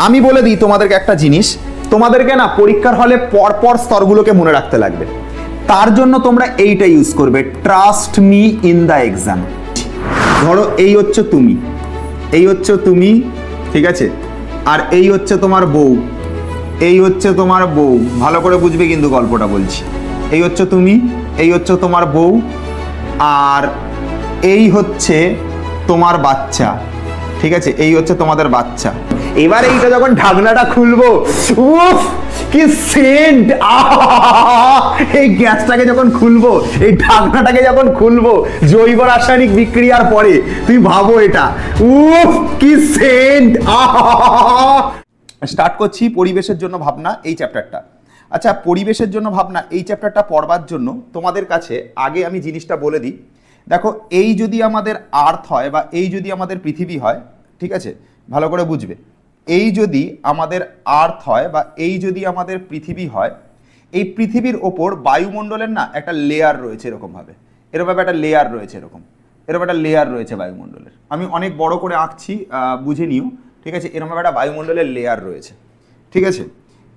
আমি বলে দিই তোমাদেরকে একটা জিনিস, তোমাদেরকে না পরীক্ষার হলে পরপর স্তরগুলোকে মনে রাখতে লাগবে। তার জন্য তোমরা এইটা ইউজ করবে, trust me in the exam. ধরো এই হচ্ছে তুমি, এই হচ্ছে তুমি, ঠিক আছে, আর এই হচ্ছে তোমার বউ, এই হচ্ছে তোমার বউ, ভালো করে বুঝবে কিন্তু গল্পটা বলছি। এই হচ্ছে তুমি, এই হচ্ছে তোমার বউ, আর এই হচ্ছে তোমার বাচ্চা, ঠিক আছে, এই হচ্ছে তোমাদের বাচ্চা। এবার এইটা যখন ঢাকনাটা খুলবো, উফ কি সেন্ট! এই গ্যাসটাকে যখন খুলবো, এই ঢাকনাটাকে যখন খুলবো জৈব রাসায়নিক বিক্রিয়ার পরে, তুই ভাবো এটা, উফ কি সেন্ট! স্টার্ট করছি পরিবেশের জন্য ভাবনা এই চ্যাপ্টারটা। আচ্ছা, পরিবেশের জন্য ভাবনা এই চ্যাপ্টারটা পড়বার জন্য তোমাদের কাছে আগে আমি জিনিসটা বলে দিই। দেখো, এই যদি আমাদের আর্থ হয় বা এই যদি আমাদের পৃথিবী হয়, ঠিক আছে, ভালো করে বুঝবে, এই যদি আমাদের আর্থ হয় বা এই যদি আমাদের পৃথিবী হয়, এই পৃথিবীর ওপর বায়ুমণ্ডলের না একটা লেয়ার রয়েছে এরকমভাবে, এরকমভাবে একটা লেয়ার রয়েছে, এরকম একটা লেয়ার রয়েছে বায়ুমণ্ডলের। আমি অনেক বড় করে আঁকছি, বুঝে নিও, ঠিক আছে, এরকমভাবে একটা বায়ুমণ্ডলের লেয়ার রয়েছে, ঠিক আছে।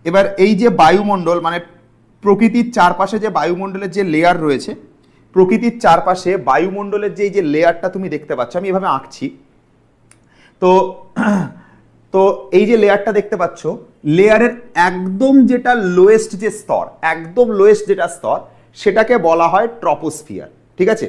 এবার এই যে বায়ুমণ্ডল, মানে প্রকৃতির চারপাশে যে বায়ুমণ্ডলের যে লেয়ার রয়েছে, প্রকৃতির চারপাশে বায়ুমণ্ডলের যে লেয়ারটা তুমি দেখতে পাচ্ছ, আমি এভাবে আঁকছি। তো তো এই যে লেয়ারটা দেখতে পাচ্ছ, লেয়ারের একদম যেটা লোয়েস্ট যে স্তর, একদম লোয়েস্ট যেটা স্তর, সেটাকে বলা হয় ট্রপোস্ফিয়ার, ঠিক আছে।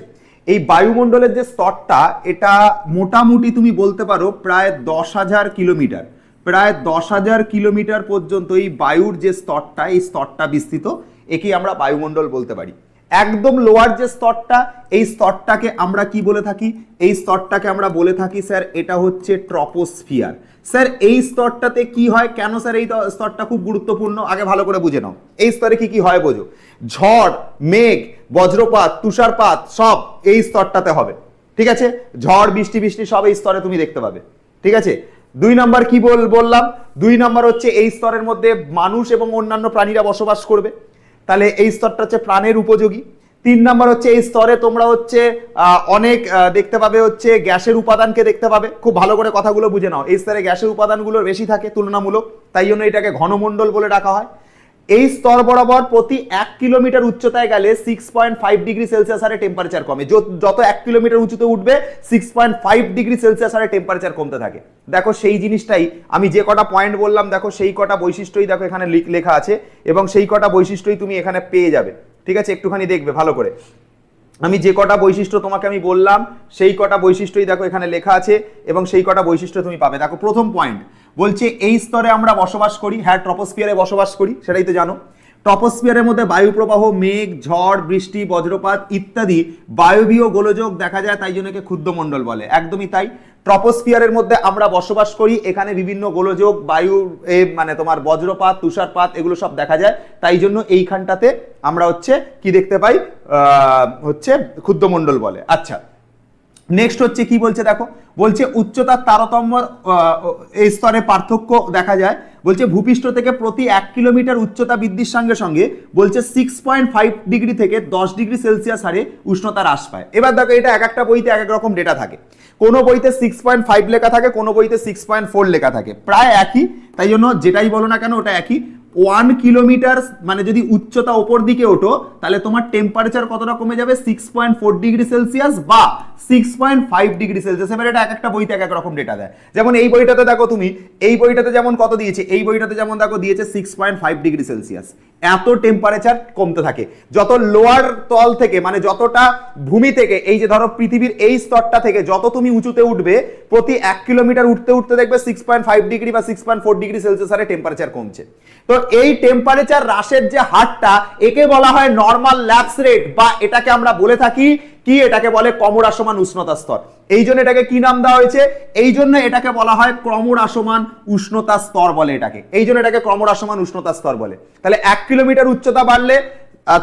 এই বায়ুমণ্ডলের যে স্তরটা, এটা মোটামুটি তুমি বলতে পারো প্রায় 10,000 কিলোমিটার, প্রায় 10,000 কিলোমিটার পর্যন্ত এই বায়ুর যে স্তরটা, এই স্তরটা বিস্তৃত, একেই আমরা বায়ুমণ্ডল বলতে পারি। একদম লোয়ার যে স্তরটা, এই স্তরটাকে আমরা কি বলে থাকি? এই স্তরটাকে আমরা বলে থাকি স্যার এটা হচ্ছে ট্রপোস্ফিয়ার। স্যার এই স্তরটাতে কি হয়, কেন স্যার এই স্তরটা খুব গুরুত্বপূর্ণ, আগে ভালো করে বুঝে নাও। এই স্তরে কি কি হয় বোঝো, ঝড়, মেঘ, বজ্রপাত, তুষারপাত সব এই স্তরটাতে হবে, ঠিক আছে। ঝড়, বৃষ্টি সব এই স্তরে তুমি দেখতে পাবে, ঠিক আছে। 2 নাম্বার কি বললাম, 2 নাম্বার হচ্ছে এই স্তরের মধ্যে মানুষ এবং অন্যান্য প্রাণীরা বসবাস করবে, তাহলে এই স্তরটা হচ্ছে প্রাণের উপযোগী। 3 নাম্বার হচ্ছে এই স্তরে তোমরা হচ্ছে অনেক দেখতে পাবে হচ্ছে গ্যাসের উপাদানকে দেখতে পাবে। খুব ভালো করে কথাগুলো বুঝে নাও, এই স্তরে গ্যাসের উপাদানগুলো বেশি থাকে তুলনামূলক, তাই জন্য এটাকে ঘনমণ্ডল বলে ডাকা হয়। এই স্তর বরাবর প্রতি 1 কিলোমিটার উচ্চতায় গেলে 6.5 ডিগ্রি সেলসিয়াস হারে টেম্পারেচার কমে। যত 1 কিলোমিটার উঁচুতে উঠবে 6.5 ডিগ্রি সেলসিয়াস হারে টেম্পারেচার কমতে থাকে। দেখো সেই জিনিসটাই আমি যে কটা পয়েন্ট বললাম, দেখো সেই কটা বৈশিষ্ট্যই দেখো এখানে লেখা আছে এবং সেই কটা বৈশিষ্ট্যই তুমি এখানে পেয়ে যাবে, ঠিক আছে। একটুখানি দেখবে ভালো করে, আমি যে কটা বৈশিষ্ট্য তোমাকে আমি বললাম সেই কটা বৈশিষ্ট্যই দেখো এখানে লেখা আছে এবং সেই কটা বৈশিষ্ট্য তুমি পাবে। দেখো প্রথম পয়েন্ট বলছে এই স্তরে আমরা বসবাস করি, হ্যাঁ ট্রপোস্ফিয়ারে বসবাস করি, সেটাই তো জানো। ট্রপোস্ফিয়ারের মধ্যে বায়ু প্রবাহ, মেঘ, ঝড়, বৃষ্টি, বজ্রপাত ইত্যাদি বায়বীয় গোলযোগ দেখা যায়, তাই জন্য একে ক্ষুদ্রমণ্ডল বলে। একদমই তাই, ট্রপোস্ফিয়ারের মধ্যে আমরা বসবাস করি, এখানে বিভিন্ন গোলযোগ, বায়ু, মানে তোমার বজ্রপাত, তুষারপাত এগুলো সব দেখা যায়, তাই জন্য এইখানটাতে আমরা হচ্ছে কি দেখতে পাই, হচ্ছে ক্ষুদ্রমণ্ডল বলে। আচ্ছা, নেক্সট হচ্ছে কি বলছে দেখো, বলছে উচ্চতার তারতম্য এই স্তরে পার্থক্য দেখা যায়। বলছে ভূপৃষ্ঠ থেকে প্রতি 1 কিলোমিটার উচ্চতা বৃদ্ধির সঙ্গে সঙ্গে বলছে 6.5 ডিগ্রি থেকে 10 ডিগ্রি সেলসিয়াস হারে উষ্ণতা হ্রাস পায়। এবার দেখো এটা এক একটা বইতে এক এক রকম ডেটা থাকে, কোনো বইতে 6.5 লেখা থাকে, কোনো বইতে 6.4 লেখা থাকে, প্রায় একই, তাই জন্য যেটাই বলো না কেন ওটা একই। 1 কিলোমিটার মানে যদি উচ্চতা ওপর দিকে ওঠো তাহলে তোমার টেম্পারেচার কতটা কমে যাবে, 6.4 ডিগ্রি সেলসিয়াস বা 6.5 ডিগ্রি সেলসিয়াস। এবার এটা এক একটা বইতে এক এক রকম ডেটা দেয়। যেমন এই বইটাতে দেখো তুমি, এই বইটাতে যেমন কত দিয়েছে, এই বইটাতে যেমন দেখো দিয়েছে 6.5 ডিগ্রি সেলসিয়াস। এত টেম্পারেচার কমতে থাকে যত লোয়ার তল থেকে, মানে যতটা ভূমি থেকে, এই যে ধরো পৃথিবীর এই স্তরটা থেকে যত তুমি উঁচুতে উঠবে, প্রতি 1 কিলোমিটার উঠতে উঠতে দেখবে 6.5 ডিগ্রি বা 6.4 ডিগ্রি সেলসিয়াস হারে টেম্পারেচার কমছে। তো এই টেম্পারেচার হ্রাসের যে হারটা, একে বলা হয় নরমাল ল্যাপস রেট, বা এটাকে আমরা বলে থাকি কি, এটাকে বলে ক্রমহ্রাসমান উষ্ণতা স্তর। এই জন্য এটাকে কি নাম দেওয়া হয়েছে, এই জন্য এটাকে বলা হয় ক্রমহ্রাসমান উষ্ণতা স্তর বলে এটাকে, এই জন্য এটাকে ক্রমহ্রাসমান উষ্ণতা স্তর বলে। তাহলে 1 কিলোমিটার উচ্চতা বাড়লে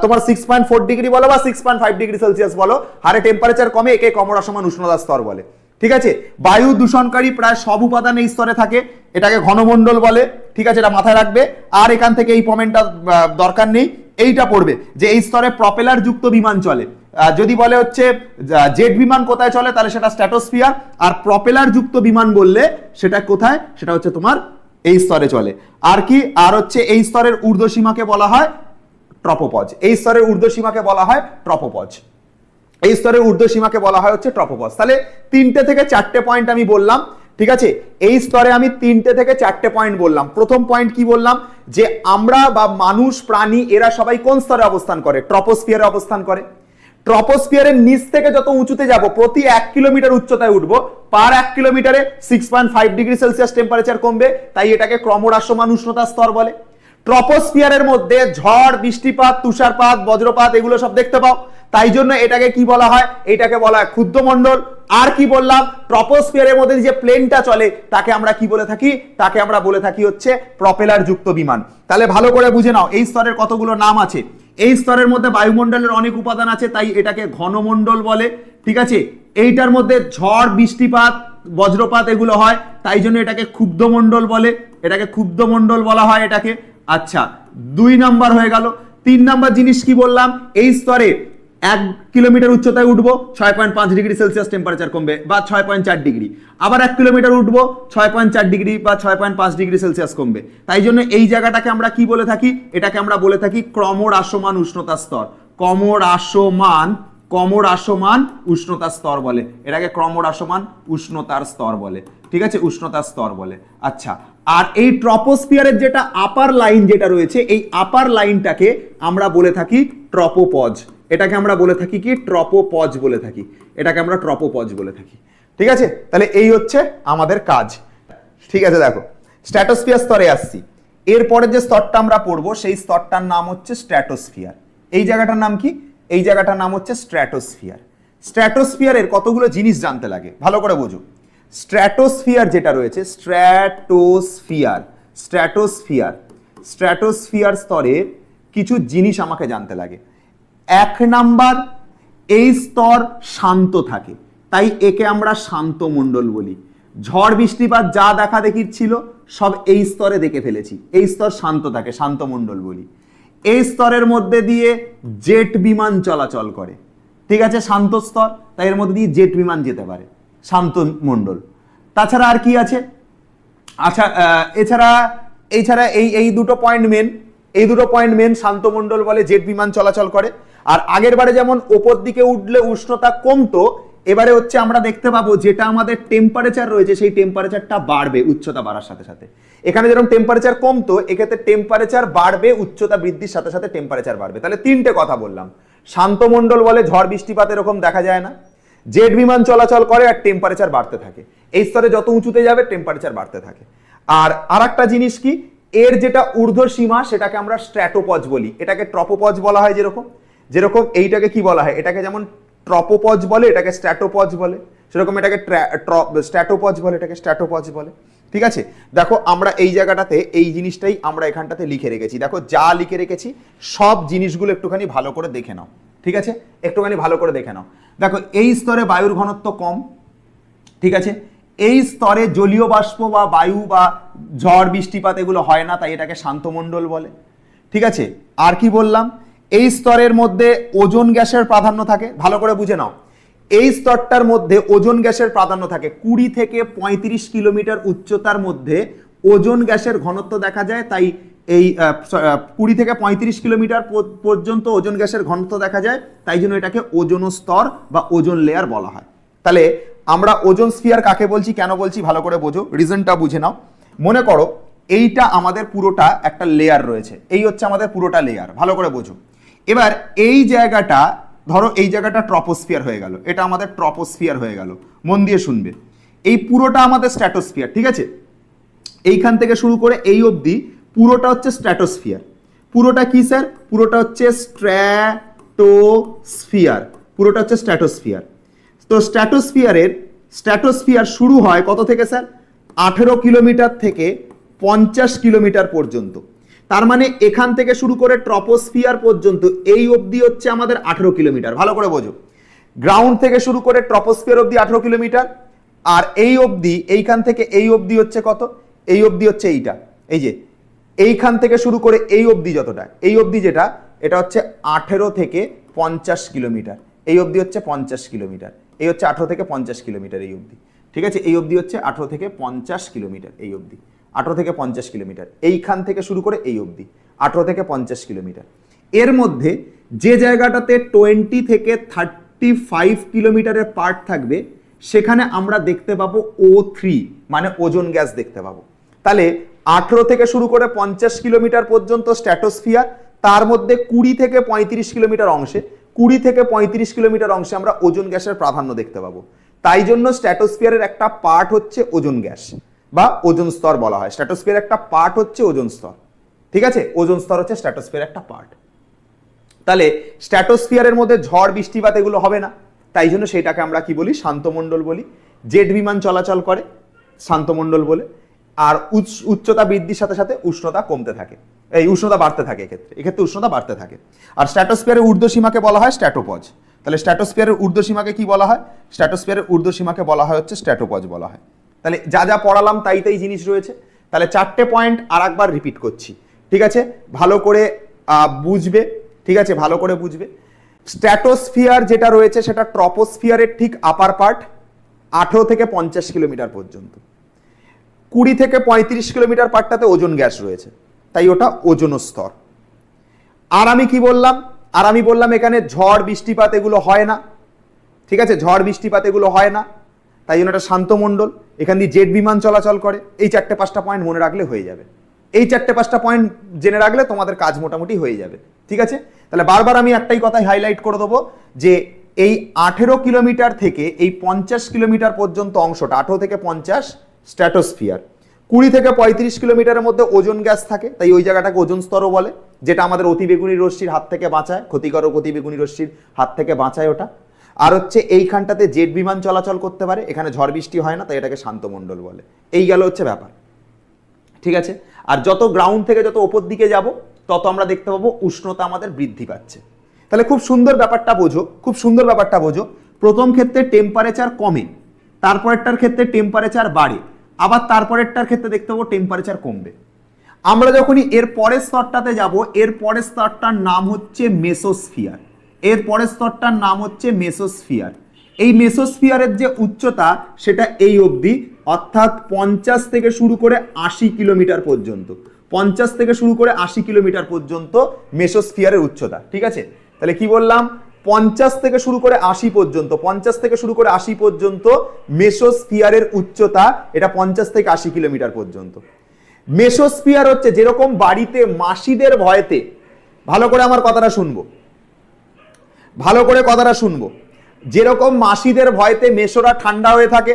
তোমার 6.4 ডিগ্রি বলো বা 6.5 ডিগ্রি সেলসিয়াস বলো, হারে টেম্পারেচার কমে, একে ক্রমহ্রাসমান উষ্ণতা স্তর বলে, ঠিক আছে। বায়ু দূষণকারী প্রায় সব উপাদান এই স্তরে থাকে, এটাকে ঘনমণ্ডল বলে, ঠিক আছে, এটা মাথায় রাখবে। আর এখান থেকে এই কমেন্টটা দরকার নেই, এইটা পড়বে যে এই স্তরে প্রপেলার যুক্ত বিমান চলে। যদি বলে হচ্ছে জেট বিমান কোথায় চলে, তাহলে সেটা স্ট্র্যাটোস্ফিয়ার, আর প্রপেলার যুক্ত বিমান বললে সেটা কোথায়, সেটা হচ্ছে তোমার এই স্তরে চলে। আর কি, আর হচ্ছে এই স্তরের ঊর্ধ্বসীমাকে বলা হয় ট্রপোপজ। এই স্তরের ঊর্ধ্বসীমাকে বলা হয় ট্রপোপজ। এই স্তরের ঊর্ধ্বসীমাকে বলা হয় হচ্ছে ট্রপোপজ। তাহলে 3টে থেকে 4টে পয়েন্ট আমি বললাম, ঠিক আছে। এই স্তরে আমি 3টে থেকে 4টে পয়েন্ট বললাম। প্রথম পয়েন্ট কি বললাম, যে আমরা বা মানুষ, প্রাণী, এরা সবাই কোন স্তরে অবস্থান করে? ট্রপোস্ফিয়ারে অবস্থান করে। ট্রপোস্ফিয়ারের নিচ থেকে যত উঁচুতে যাব, প্রতি 1 কিলোমিটার উচ্চতায় উঠবো, পার 1 কিলোমিটারে 6.5 ডিগ্রি সেলসিয়াস টেম্পারেচার কমবে, তাই এটাকে ক্রমহ্রাসমান উষ্ণতা স্তর বলে। ট্রপোস্ফিয়ারের মধ্যে ঝড়, বৃষ্টিপাত, তুষারপাত, বজ্রপাত এগুলো সব দেখতে পাও, তাই জন্য এটাকে কি বলা হয়? এটাকে বলা হয় ক্ষুদ্রমণ্ডল। আর কি বললাম, ট্রপোস্ফিয়ারের মধ্যে যে প্লেনটা চলে তাকে আমরা কি বলে থাকি? তাকে আমরা বলে থাকি হচ্ছে প্রপেলার যুক্ত বিমান। তাহলে ভালো করে বুঝে নাও এই স্তরের কতগুলো নাম আছে। এই স্তরের মধ্যে বায়ুমণ্ডলের অনেক উপাদান আছে, তাই এটাকে ঘনমণ্ডল বলে, ঠিক আছে। এইটার মধ্যে ঝড়, বৃষ্টিপাত, বজ্রপাত এগুলো হয়, তাই জন্য এটাকে ক্ষুব্ধমণ্ডল বলে, এটাকে ক্ষুব্ধমণ্ডল বলা হয় এটাকে। আচ্ছা, 2 নাম্বার হয়ে গেল। 3 নাম্বার জিনিস কি বললাম, এই স্তরে 1 কিলোমিটার উচ্চতায় উঠবো, 6.5 ডিগ্রি সেলসিয়াস টেম্পারেচার কমবে বা 6.4 ডিগ্রি। আবার 1 কিলোমিটার উঠবো, 6.4 ডিগ্রি বা 6.5 ডিগ্রি সেলসিয়াস কমবে। তাই জন্য এই জায়গাটাকে আমরা কি বলে থাকি? এটাকে আমরা বলে থাকি ক্রমহ্রাসমান উষ্ণতা স্তর। ক্রমহ্রাসমান উষ্ণতা স্তর বলে এটাকে, ক্রমহ্রাসমান উষ্ণতার স্তর বলে, ঠিক আছে, উষ্ণতার স্তর বলে। আচ্ছা, আর এই ট্রপোস্ফিয়ারের যেটা আপার লাইন যেটা রয়েছে, এই আপার লাইনটাকে আমরা বলে থাকি ট্রপোপজ। এটাকে আমরা বলে থাকি কি? ট্রপোপজ বলে থাকি, এটাকে আমরা ট্রপোপজ বলে থাকি, ঠিক আছে। তাহলে এই হচ্ছে আমাদের কাজ, ঠিক আছে। দেখো, স্ট্র্যাটোস্ফিয়ার স্তরে আসছি। এরপরে যে স্তরটা আমরা পড়বো সেই স্তরটার নাম হচ্ছে স্ট্র্যাটোস্ফিয়ার। এই জায়গাটার নাম কি? এই জায়গাটার নাম হচ্ছে স্ট্র্যাটোস্ফিয়ার। স্ট্র্যাটোস্ফিয়ারের কতগুলো জিনিস জানতে লাগে, ভালো করে বোঝো। স্ট্র্যাটোস্ফিয়ার যেটা রয়েছে, স্ট্র্যাটোস্ফিয়ার স্তরের কিছু জিনিস আমাকে জানতে লাগে। 1 নাম্বার, এই স্তর শান্ত থাকে, তাই একে আমরা শান্ত মণ্ডল বলি। ঝড়, বৃষ্টিপাত যা দেখা দেখির ছিল সব এই স্তরে দেখে ফেলেছি, এই স্তর শান্ত থাকে, শান্ত মণ্ডল বলি। এই স্তরের মধ্যে দিয়ে জেট বিমান চলাচল করে, ঠিক আছে, শান্ত স্তর, তাই এর মধ্যে দিয়ে জেট বিমান যেতে পারে, শান্ত মণ্ডল। তাছাড়া আর কি আছে? আচ্ছা, এছাড়া এই দুটো পয়েন্ট মেন, এই দুটো পয়েন্ট মেন। শান্ত মণ্ডল বলে, জেট বিমান চলাচল করে। আর আগের বারে যেমন ওপর দিকে উঠলে উষ্ণতা কমতো, এবারে হচ্ছে আমরা দেখতে পাবো যেটা আমাদের টেম্পারেচার রয়েছে সেই টেম্পারেচারটা বাড়বে উচ্চতা বাড়ার সাথে সাথে। এখানে যেরকম টেম্পারেচার কমতো, এক্ষেত্রে টেম্পারেচার বাড়বে, উচ্চতা বৃদ্ধির সাথে সাথে টেম্পারেচার বাড়বে। তাহলে 3টে কথা বললাম। শান্ত মণ্ডল বলে, ঝড় বৃষ্টিপাত এরকম দেখা যায় না, জেট বিমান চলাচল করে, আর টেম্পারেচার বাড়তে থাকে। এই স্তরে যত উঁচুতে যাবে টেম্পারেচার বাড়তে থাকে। আর আরেকটা জিনিস কি, এর যেটা ঊর্ধ্বসীমা সেটাকে আমরা স্ট্র্যাটোপজ বলি, এটাকে ট্রপোপজ বলা হয়। যেরকম এইটাকে কি বলা হয়, এটাকে যেমন ট্রপোপজ বলে, এটাকে স্ট্র্যাটোপজ বলে, সেরকম এটাকে স্ট্র্যাটোপজ বলে, এটাকে স্ট্র্যাটোপজ বলে, ঠিক আছে। দেখো, আমরা এই জায়গাটাতে এই জিনিসটাই আমরা এখানটাতে লিখে রেখেছি। দেখো, যা লিখে রেখেছি সব জিনিসগুলো একটুখানি ভালো করে দেখে নাও, ঠিক আছে, একটুখানি ভালো করে দেখে নাও। দেখো, এই স্তরে বায়ুর ঘনত্ব কম, ঠিক আছে। এই স্তরে জলীয় বাষ্প বা বায়ু বা ঝড় বৃষ্টিপাত এগুলো হয় না, তাই এটাকে শান্তমণ্ডল বলে, ঠিক আছে। আর কি বললাম, এই স্তরের মধ্যে ওজোন গ্যাসের প্রাধান্য থাকে, ভালো করে বুঝে নাও। এই স্তরটার মধ্যে ওজোন গ্যাসের প্রাধান্য থাকে। 20 থেকে 35 কিলোমিটার উচ্চতার মধ্যে ওজোন গ্যাসের ঘনত্ব দেখা যায়, তাই এই 20 থেকে 35 কিলোমিটার পর্যন্ত ওজোন গ্যাসের ঘনত্ব দেখা যায়, তাই জন্য এটাকে ওজোন স্তর বা ওজোন লেয়ার বলা হয়। তাহলে আমরা ওজোন স্ফিয়ার কাকে বলছি, কেন বলছি, ভালো করে বোঝো, রিজনটা বুঝে নাও। মনে করো এইটা আমাদের পুরোটা একটা লেয়ার রয়েছে, এই হচ্ছে আমাদের পুরোটা লেয়ার, ভালো করে বোঝো। এবার এই জায়গাটা, ধরো এই জায়গাটা ট্রপোস্ফিয়ার হয়ে গেল, এটা আমাদের ট্রপোস্ফিয়ার হয়ে গেল, মন দিয়ে শুনবে। এই পুরোটা আমাদের স্ট্র্যাটোস্ফিয়ার, ঠিক আছে। এইখান থেকে শুরু করে এই অবধি পুরোটা হচ্ছে স্ট্র্যাটোস্ফিয়ার। পুরোটা কি স্যার? পুরোটা হচ্ছে স্ট্র্যাটোস্ফিয়ার, পুরোটা হচ্ছে স্ট্র্যাটোস্ফিয়ার। তো স্ট্র্যাটোস্ফিয়ার শুরু হয় কত থেকে স্যার? 18 কিলোমিটার থেকে 50 কিলোমিটার পর্যন্ত। তার মানে এখান থেকে শুরু করে ট্রপোস্ফিয়ার পর্যন্ত এই অবধি হচ্ছে আমাদের 18 কিলোমিটার, ভালো করে বোঝো। গ্রাউন্ড থেকে শুরু করে ট্রপোস্ফিয়ার অবধি 18 কিলোমিটার, আর এই অবধি, এইখান থেকে এই অবধি হচ্ছে কত? এই অবধি হচ্ছে এইটা, এই যে এইখান থেকে শুরু করে এই অবধি যতটা, এই অবধি যেটা, এটা হচ্ছে 18 থেকে 50 কিলোমিটার, এই অবধি হচ্ছে 50 কিলোমিটার, এই হচ্ছে 18 থেকে 50 কিলোমিটার এই অবধি, ঠিক আছে। এই অবধি হচ্ছে 18 থেকে 50 কিলোমিটার এই অবধি। 18 থেকে 50 কিলোমিটার, এইখান থেকে শুরু করে এই অবধি 18 থেকে 50 কিলোমিটার। এর মধ্যে যে জায়গাটাতে 20 থেকে 35 কিলোমিটারের পার্ট থাকবে সেখানে আমরা দেখতে পাবো O3 মানে ওজোন গ্যাস দেখতে পাবো। তাহলে 18 থেকে শুরু করে 50 কিলোমিটার পর্যন্ত স্ট্র্যাটোস্ফিয়ার, তার মধ্যে 20 থেকে 35 কিলোমিটার অংশে 20 থেকে 35 কিলোমিটার অংশে আমরা ওজোন গ্যাসের প্রাধান্য দেখতে পাবো। তাই জন্য স্ট্র্যাটোস্ফিয়ারের একটা পার্ট হচ্ছে ওজোন গ্যাস বা ওজোন স্তর বলা হয়। স্ট্র্যাটোস্ফিয়ারের একটা পার্ট হচ্ছে ওজোন স্তর, ঠিক আছে? ওজোন স্তর হচ্ছে স্ট্র্যাটোস্ফিয়ারের একটা পার্ট। তাহলে স্ট্র্যাটোস্ফিয়ারের মধ্যে ঝড় বৃষ্টিপাত এগুলো হবে না, তাই জন্য সেটাকে আমরা কি বলি? শান্তমণ্ডল বলি। জেট বিমান চলাচল করে শান্তমণ্ডল বলে। আর উচ্চতা বৃদ্ধির সাথে সাথে উষ্ণতা কমতে থাকে, এই উষ্ণতা বাড়তে থাকে, এক্ষেত্রে উষ্ণতা বাড়তে থাকে। আর স্ট্র্যাটোস্ফিয়ারের ঊর্ধ্বসীমাকে বলা হয় স্ট্র্যাটোপজ। তাহলে স্ট্র্যাটোস্ফিয়ারের ঊর্ধ্বসীমাকে কি বলা হয়? স্ট্র্যাটোস্ফিয়ারের ঊর্ধ্বসীমাকে বলা হয় হচ্ছে স্ট্র্যাটোপজ বলা হয়। তাহলে যা যা পড়ালাম তাই জিনিস রয়েছে। তাহলে 4টে পয়েন্ট আর একবার রিপিট করছি, ঠিক আছে? ভালো করে বুঝবে, ঠিক আছে? ভালো করে বুঝবে। স্ট্র্যাটোস্ফিয়ার যেটা রয়েছে সেটা ট্রপোস্ফিয়ারের ঠিক আপার পার্ট, 18 থেকে 50 কিলোমিটার পর্যন্ত। 20 থেকে 35 কিলোমিটার পার্টটাতে ওজোন গ্যাস রয়েছে, তাই ওটা ওজোন স্তর। আর আমি কি বললাম? আর আমি বললাম এখানে ঝড় বৃষ্টিপাত এগুলো হয় না, ঠিক আছে? ঝড় বৃষ্টিপাত এগুলো হয় না, তাই জন্য এটা শান্তমণ্ডল। এখান দিয়ে জেট বিমান চলাচল করে। এই 4-5টা পয়েন্ট মনে রাখলে হয়ে যাবে। এই 4-5টা পয়েন্ট জেনে রাখলে তোমাদের কাজ মোটামুটি হয়ে যাবে, ঠিক আছে? তাহলে বারবার আমি একটাই কথাই হাইলাইট করে দেবো যে এই 18 কিলোমিটার থেকে এই 50 কিলোমিটার পর্যন্ত অংশটা, 18 থেকে 50 স্ট্র্যাটোস্ফিয়ার। 20 থেকে 35 কিলোমিটারের মধ্যে ওজোন গ্যাস থাকে, তাই ওই জায়গাটাকে ওজোন স্তরও বলে, যেটা আমাদের অতিবেগুনি রশ্মির হাত থেকে বাঁচায়, ক্ষতিকারক অতিবেগুনি রশ্মির হাত থেকে বাঁচায় ওটা। আর হচ্ছে এইখানটাতে জেট বিমান চলাচল করতে পারে, এখানে ঝড় বৃষ্টি হয় না, তাই এটাকে শান্তমণ্ডল বলে। এই গেল হচ্ছে ব্যাপার, ঠিক আছে? আর যত গ্রাউন্ড থেকে যত ওপর দিকে যাব তত আমরা দেখতে পাবো উষ্ণতা আমাদের বৃদ্ধি পাচ্ছে। তাহলে খুব সুন্দর ব্যাপারটা বোঝো, খুব সুন্দর ব্যাপারটা বোঝো। প্রথম ক্ষেত্রে টেম্পারেচার কমে, তারপরেরটার ক্ষেত্রে টেম্পারেচার বাড়ে, আবার তারপরেরটার ক্ষেত্রে দেখতে পাবো টেম্পারেচার কমবে। আমরা যখনই এর পরের স্তরটাতে যাব, এর পরের স্তরটার নাম হচ্ছে মেসোস্ফিয়ার। এর পরের স্তরটার নাম হচ্ছে মেসোস্ফিয়ার। এই মেসোস্ফিয়ারের যে উচ্চতা সেটা এই অবধি, অর্থাৎ 50 থেকে শুরু করে 80 কিলোমিটার পর্যন্ত। 50 থেকে শুরু করে 80 কিলোমিটার পর্যন্ত মেসোস্ফিয়ারের উচ্চতা, ঠিক আছে? তাহলে কি বললাম? 50 থেকে শুরু করে 80 পর্যন্ত, 50 থেকে শুরু করে 80 পর্যন্ত মেসোস্ফিয়ারের উচ্চতা, এটা 50 থেকে 80 কিলোমিটার পর্যন্ত। মেসোস্ফিয়ার হচ্ছে যেরকম বাড়িতে মাসিদের ভয়েতে, ভালো করে আমার কথাটা শুনবো, ভালো করে কথাটা শুনবো, যেরকম মাসিদের ভয়েতে মেসোরা ঠান্ডা হয়ে থাকে,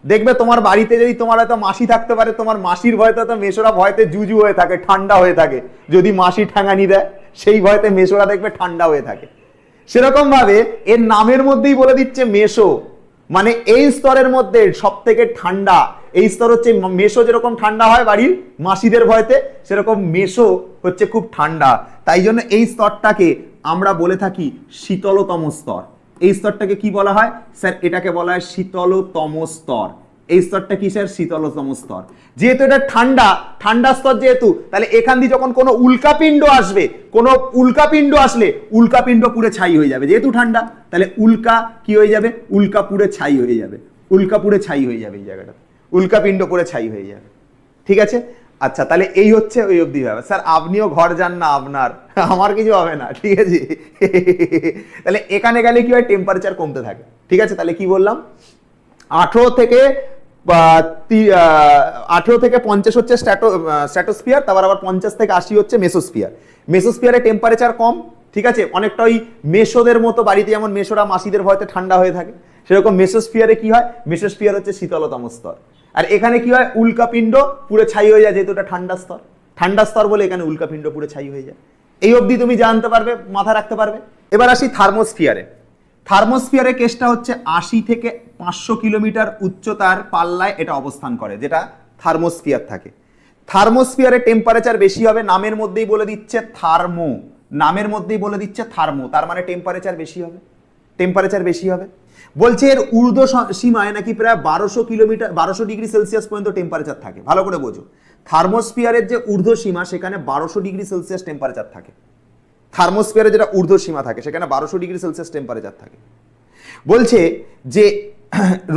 দেখবে তোমার বাড়িতে যদি তোমার হয়তো মাসি থাকতে পারে, তোমার মাসির ভয়তে তো মেসোরা ভয়তে জুজু হয়ে থাকে, ঠান্ডা হয়ে থাকে। যদি মাসি ঠ্যাঙানি দেয় সেই ভয়তে মেসোরা দেখবে ঠান্ডা হয়ে থাকে। সেরকম ভাবে এর নামের মধ্যেই বলে দিচ্ছে মেসো, মানে এই স্তরের মধ্যে সব থেকে ঠান্ডা এই স্তর হচ্ছে মেসো। যেরকম ঠান্ডা হয় বাড়ির মাসিদের ভয়তে, সেরকম মেসো হচ্ছে খুব ঠান্ডা। তাই জন্য এই স্তরটাকে আমরা বলে থাকি শীতলতম স্তর। এই স্তরটাকে কি বলা হয় স্যার? এটাকে বলা হয় শীতলতম স্তর। এই স্তরটা কি স্যার? শীতলতম স্তর। যেহেতু এটা ঠান্ডা, ঠান্ডা স্তর যেহেতু, তাহলে এখান দিয়ে যখন কোনো উল্কাপিণ্ড আসবে, কোনো উল্কাপিণ্ড আসলে উল্কাপিণ্ড পুড়ে ছাই হয়ে যাবে। যেহেতু ঠান্ডা, তাহলে উল্কা কি হয়ে যাবে? উল্কা পুড়ে ছাই হয়ে যাবে। উল্কা পুড়ে ছাই হয়ে যাবে এই জায়গাটা, উল্কাপিণ্ড পুড়ে ছাই হয়ে যাবে, ঠিক আছে? আচ্ছা, তাহলে এই হচ্ছে ওই অবধি ব্যাপার। স্যার আপনিও ঘর যান না আপনার, আমার কিছু হবে না, ঠিক আছে? তাহলে এখানে গেলে কি হয়? টেম্পারেচার কমতে থাকে, ঠিক আছে? তাহলে কি বললাম? 18 থেকে 50 হচ্ছে স্ট্র্যাটোস্ফিয়ার, তারপর আবার 50 থেকে 80 হচ্ছে মেসোস্ফিয়ার। মেসোস্ফিয়ারে টেম্পারেচার কম, ঠিক আছে? অনেকটা ওই মেসোদের মতো, বাড়িতে যেমন মেসোরা মাসিদের ভয়তে ঠান্ডা হয়ে থাকে, সেরকম মেসোস্ফিয়ারে কি হয়? মেসোস্ফিয়ার হচ্ছে শীতলতম স্তর। আর এখানে কি হয়? উল্কাপিণ্ড পুরো ছাই হয়ে যায়, যেহেতু এটা ঠান্ডা স্তর। ঠান্ডা স্তর বলে এখানে উল্কাপিণ্ড পুরো ছাই হয়ে যায়। এই অবধি তুমি জানতে পারবে, মাথা রাখতে পারবে। এবার আসি থার্মোস্ফিয়ারে। থার্মোস্ফিয়ারের কেসটা হচ্ছে 80 থেকে 500 কিলোমিটার উচ্চতার পাল্লায় এটা অবস্থান করে, যেটা থার্মোস্ফিয়ার থাকে। থার্মোস্ফিয়ারে টেম্পারেচার বেশি হবে, নামের মধ্যেই বলে দিচ্ছে থার্মো, নামের মধ্যেই বলে দিচ্ছে থার্মো, তার মানে টেম্পারেচার বেশি হবে, টেম্পারেচার বেশি হবে। বলছে এর ঊর্ধ্ব সীমায় নাকি প্রায় 1200 কিলোমিটার 1200 ডিগ্রি সেলসিয়াস পর্যন্ত টেম্পারেচার থাকে। ভালো করে বোঝো, থার্মোস্ফিয়ারের যে ঊর্ধ্ব সীমা সেখানে 1200 ডিগ্রি সেলসিয়াস টেম্পারেচার থাকে। থার্মোস্ফিয়ারে যেটা ঊর্ধ্ব সীমা থাকে সেখানে 1200 ডিগ্রি সেলসিয়াস টেম্পারেচার থাকে। বলছে যে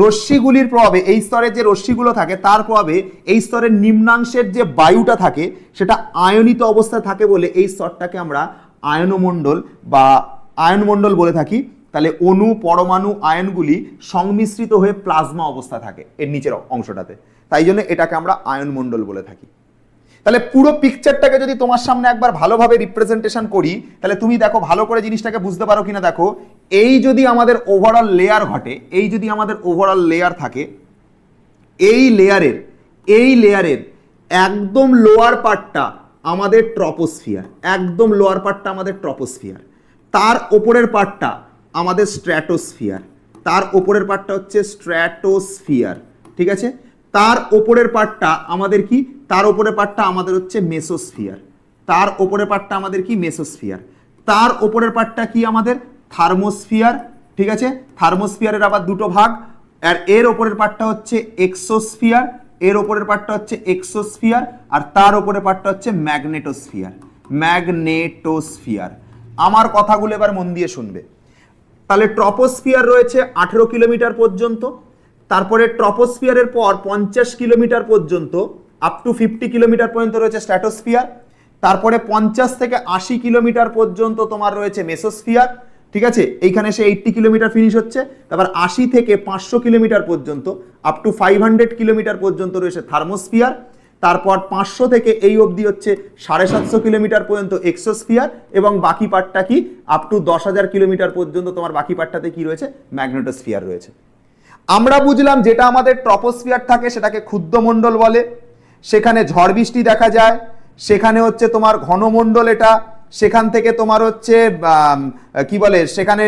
রশ্মিগুলির প্রভাবে, এই স্তরের যে রশ্মিগুলো থাকে তার প্রভাবে এই স্তরের নিম্নাংশের যে বায়ুটা থাকে সেটা আয়নিত অবস্থায় থাকে বলে এই স্তরটাকে আমরা আয়নমণ্ডল বা আয়নমণ্ডল বলে থাকি। তাহলে অণু, পরমাণু, আয়নগুলি সংমিশ্রিত হয়ে প্লাজমা অবস্থা থাকে এর নিচের অংশটাতে, তাই জন্য এটাকে আমরা আয়নমণ্ডল বলে থাকি। তাহলে পুরো পিকচারটাকে যদি তোমার সামনে একবার ভালোভাবে রিপ্রেজেন্টেশন করি, তাহলে তুমি দেখো ভালো করে জিনিসটাকে বুঝতে পারো কিনা। দেখো, এই যদি আমাদের ওভারঅল লেয়ার ঘটে, এই যদি আমাদের ওভারঅল লেয়ার থাকে, এই লেয়ারের একদম লোয়ার পার্টটা আমাদের ট্রপোস্ফিয়ার, একদম লোয়ার পার্টটা আমাদের ট্রপোস্ফিয়ার, তার ওপরের পার্টটা আমাদের স্ট্র্যাটোস্ফিয়ার, তার ওপরের পার্টটা হচ্ছে স্ট্র্যাটোস্ফিয়ার, ঠিক আছে। তার ওপরের পার্টটা আমাদের কি, তার ওপরের পার্টটা আমাদের হচ্ছে মেসোস্ফিয়ার, তার ওপরের পার্টটা আমাদের কি মেসোস্ফিয়ার, তার ওপরের পার্টটা কি আমাদের থার্মোস্ফিয়ার, ঠিক আছে। থার্মোস্ফিয়ারের আবার দুটো ভাগ, আর এর ওপরের পার্টটা হচ্ছে এক্সোস্ফিয়ার, এর ওপরের পার্টটা হচ্ছে এক্সোস্ফিয়ার, আর তার ওপরের পার্টটা হচ্ছে ম্যাগনেটোস্ফিয়ার, ম্যাগনেটোস্ফিয়ার। আমার কথাগুলো এবার মন দিয়ে শুনবে। তাহলে ট্রপোস্ফিয়ার রয়েছে 18 কিলোমিটার পর্যন্ত, তারপরে ট্রপোস্ফিয়ারের পর 50 কিলোমিটার পর্যন্ত আপ টু 50 কিলোমিটার পর্যন্ত রয়েছে স্ট্র্যাটোস্ফিয়ার, তারপরে 50 থেকে 80 কিলোমিটার পর্যন্ত তোমার রয়েছে মেসোস্ফিয়ার, ঠিক আছে। এইখানে সে 80 কিলোমিটার ফিনিশ হচ্ছে। তারপর 80 থেকে 500 কিলোমিটার পর্যন্ত আপ টু 500 কিলোমিটার পর্যন্ত রয়েছে থার্মোস্ফিয়ার, তারপর 500 থেকে এই অবধি হচ্ছে 750 কিলোমিটার পর্যন্ত এক্সোস্ফিয়ার, এবং বাকি পার্টটা কি আপ টু 10,000 কিলোমিটার পর্যন্ত তোমার বাকি পার্টটাতে কি রয়েছে, ম্যাগনেটোস্ফিয়ার রয়েছে। আমরা বুঝলাম যেটা আমাদের ট্রপোস্ফিয়ার থাকে সেটাকে ক্ষুদ্রমণ্ডল বলে, সেখানে ঝড় বৃষ্টি দেখা যায়, সেখানে হচ্ছে তোমার ঘনমণ্ডল এটা, সেখান থেকে তোমার হচ্ছে কি বলে, সেখানে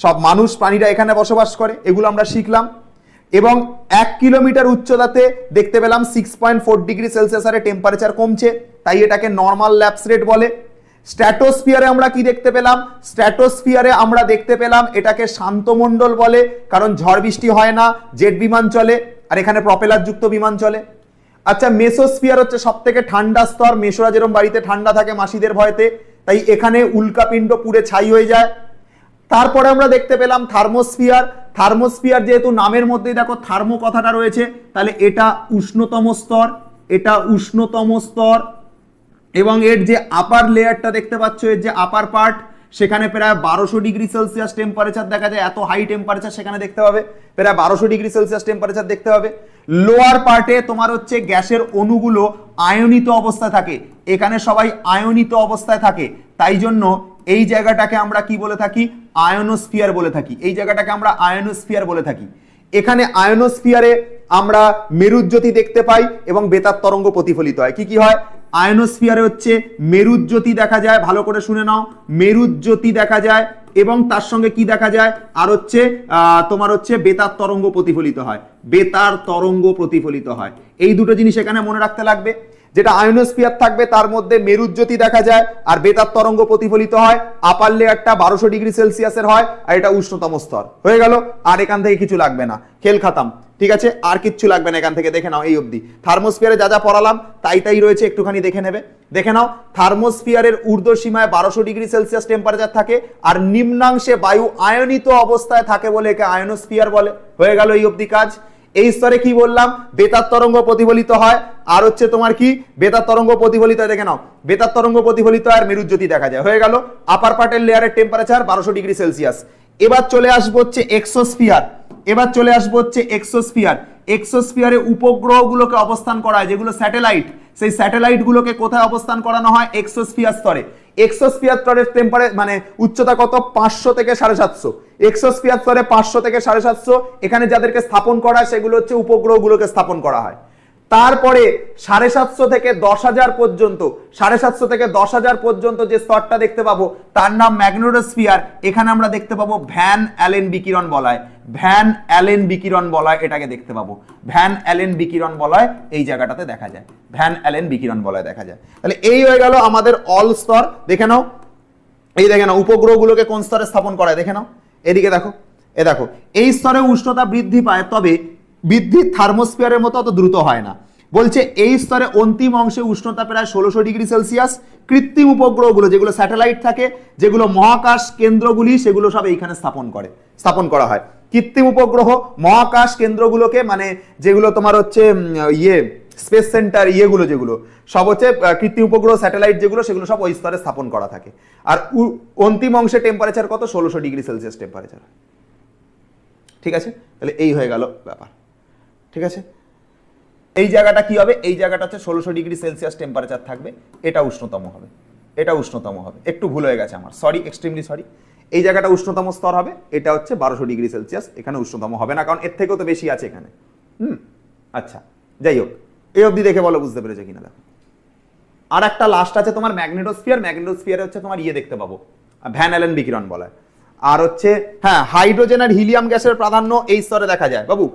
সব মানুষ প্রাণীরা এখানে বসবাস করে, এগুলো আমরা শিখলাম। এবং 1 কিলোমিটার উচ্চতাতে দেখতে পেলাম 6.4 ডিগ্রি সেলসিয়াস হারে টেম্পারেচার কমছে, তাই এটাকে নর্মাল ল্যাপস রেট বলে। স্ট্র্যাটোস্ফিয়ারে আমরা কি দেখতে পেলাম, স্ট্র্যাটোস্ফিয়ারে আমরা দেখতে পেলাম এটাকে শান্তমণ্ডল বলে, কারণ ঝড় বৃষ্টি হয় না, জেট বিমান চলে, আর এখানে প্রপেলার যুক্ত বিমান চলে। আচ্ছা, মেসোস্ফিয়ার হচ্ছে সব থেকে ঠান্ডা স্তর, মেসোরা যেরকম বাড়িতে ঠান্ডা থাকে মাসিদের ভয়তে, তাই এখানে উল্কাপিণ্ড পুড়ে ছাই হয়ে যায়। তারপরে আমরা দেখতে পেলাম থার্মোস্ফিয়ার, থার্মোস্ফিয়ার যেহেতু নামের মধ্যেই দেখো থার্মো কথাটা রয়েছে, তাহলে এটা উষ্ণতম স্তর, এটা উষ্ণতম স্তর। এবং এর যে আপার লেয়ারটা দেখতে পাচ্ছ, এর যে আপার পার্ট, সেখানে প্রায় 1200 ডিগ্রি সেলসিয়াস টেম্পারেচার দেখা যায়, এত হাই টেম্পারেচার সেখানে দেখতে পাবে, প্রায় 1200 ডিগ্রি সেলসিয়াস টেম্পারেচার দেখতে পাবে। লোয়ার পার্টে তোমার হচ্ছে গ্যাসের অণুগুলো আয়নিত অবস্থায় থাকে, এখানে সবাই আয়নিত অবস্থায় থাকে, তাই জন্য এই জায়গাটাকে আমরা কি বলে থাকি, আয়নোস্ফিয়ার বলে থাকি, এই জায়গাটাকে আমরা আয়নোস্ফিয়ার বলে থাকি। এখানে আয়নোস্ফিয়ারে আমরা মেরুজ্যোতি দেখতে পাই এবং বেতার তরঙ্গ প্রতিফলিত হয়। কি কি হয়, আয়নোস্ফিয়ারে হচ্ছে মেরুজ্যোতি দেখা যায়, ভালো করে শুনে নাও, মেরুজ্যোতি দেখা যায়, এবং তার সঙ্গে কি দেখা যায়, আর হচ্ছে তোমার হচ্ছে বেতার তরঙ্গ প্রতিফলিত হয়, বেতার তরঙ্গ প্রতিফলিত হয়। এই দুটো জিনিস এখানে মনে রাখতে লাগবে। যেটা আয়নোস্ফিয়ার থাকবে তার মধ্যে মেরুজ্যোতি দেখা যায় আর বেতার তরঙ্গ প্রতিফলিত হয়, আপার লেয়ারটা 1200 ডিগ্রি সেলসিয়াসের হয়, আর এটা উষ্ণতম স্তর হয়ে গেল। আর এখান থেকে কিছু লাগবে না, খেল খাতাম, ঠিক আছে, আর কিচ্ছু লাগবে না এখান থেকে। দেখে নাও এই অবধি থার্মোস্ফিয়ারে যা যা পড়ালাম তাই রয়েছে, একটুখানি দেখে নেবে। দেখে নাও, থার্মোস্ফিয়ারের ঊর্ধ্ব সীমায় 1200 ডিগ্রি সেলসিয়াস টেম্পারেচার থাকে, আর নিম্নাংশে বায়ু আয়নিত অবস্থায় থাকে বলে একে আয়নোস্ফিয়ার বলে। হয়ে গেল এই অবধি কাজ। এই স্তরে কি বললাম, বেতার তরঙ্গ প্রতিফলিত হয়, আর হচ্ছে তোমার কি বেতার তরঙ্গ প্রতিফলিত হয়, দেখে নাও বেতার তরঙ্গ প্রতিফলিত হয় আর মেরুজ্যোতি দেখা যায়। হয়ে গেল আপার পার্টের লেয়ারের টেম্পারেচার 1200 ডিগ্রি সেলসিয়াস। এবার চলে আসবো হচ্ছে এক্সোস্ফিয়ার, এবার চলে আসবো হচ্ছে এক্সোস্ফিয়ার। এক্সোস্ফিয়ারে উপগ্রহগুলোকে অবস্থান করা হয়, যেগুলো স্যাটেলাইট, সেই স্যাটেলাইট গুলোকে কোথায় অবস্থান করানো হয়, এক্সোস্ফিয়ার স্তরে। এক্সোস্ফিয়ার স্তরের মানে উচ্চতা কত, 500 থেকে 750। এক্সোস্ফিয়ার স্তরে 500 থেকে 750, এখানে যাদেরকে স্থাপন করা হয় সেগুলো হচ্ছে উপগ্রহগুলোকে স্থাপন করা হয়। তারপরে 750 থেকে 10,000 পর্যন্ত, 750 থেকে 10,000 পর্যন্ত যে স্তরটা দেখতে পাবো তার নাম ম্যাগনেটোস্ফিয়ার। এখানে আমরা দেখতে পাবো ভ্যান অ্যালেন বিকিরণ বলয়, ভ্যান অ্যালেন বিকিরণ বলয় এটাকে দেখতে পাবো, ভ্যান অ্যালেন বিকিরণ বলয় এই জায়গাটাতে দেখা যায়, ভ্যান অ্যালেন বিকিরণ বলয় দেখা যায়। তাহলে এই হয়ে গেল আমাদের অল স্তর। দেখে নাও, এই দেখে নাও উপগ্রহগুলোকে কোন স্তরে স্থাপন করা হয়, দেখে নাও এদিকে দেখো, দেখো এই স্তরে উষ্ণতা বৃদ্ধি পায়, তবে বৃদ্ধি থার্মোস্ফিয়ারের মতো অত দ্রুত হয় না। বলছে এই স্তরে অন্তিম অংশে উষ্ণতা প্রায় 1600 ডিগ্রি সেলসিয়াস। কৃত্রিম উপগ্রহগুলো যেগুলো স্যাটেলাইট থাকে, যেগুলো মহাকাশ কেন্দ্রগুলি, সেগুলো সব এইখানে স্থাপন করা হয়। কৃত্রিম উপগ্রহ, মহাকাশ কেন্দ্রগুলোকে, মানে যেগুলো তোমার হচ্ছে স্পেস সেন্টার ইয়েগুলো, যেগুলো সব হচ্ছে কৃত্রিম উপগ্রহ স্যাটেলাইট যেগুলো, সেগুলো সব ওই স্তরে স্থাপন করা থাকে। আর অন্তিম অংশে টেম্পারেচার কত? 1600°C temperature. ঠিক আছে, তাহলে এই হয়ে গেল ব্যাপার। ঠিক আছে, এই জায়গাটা কি হবে? এই জায়গাটা হচ্ছে 1600°C টেম্পারেচার থাকবে, এটা উষ্ণতম হবে, এটা উষ্ণতম হবে। একটু ভুল হয়ে গেছে আমার, সরি, এক্সট্রিমলি সরি। এই জায়গাটা উষ্ণতম স্তর হবে, এটা হচ্ছে 1200°C, এখানে উষ্ণতম হবে না, কারণ এর থেকেও তো বেশি আছে এখানে। আচ্ছা, যাই হোক, এই অবধি দেখে বলো বুঝতে পেরেছো কিনা। দেখো, আর একটা লাস্ট আছে তোমার ম্যাগনেটোস্ফিয়ার। ম্যাগনেটোস্ফিয়ারে হচ্ছে তোমার দেখতে পাবো, ভ্যান অ্যালেন বিকিরণ বলা হয়। আর হচ্ছে হ্যাঁ, হাইড্রোজেন আর হিলিয়াম গ্যাসের প্রাধান্য এই স্তরে দেখা যায় বাবু।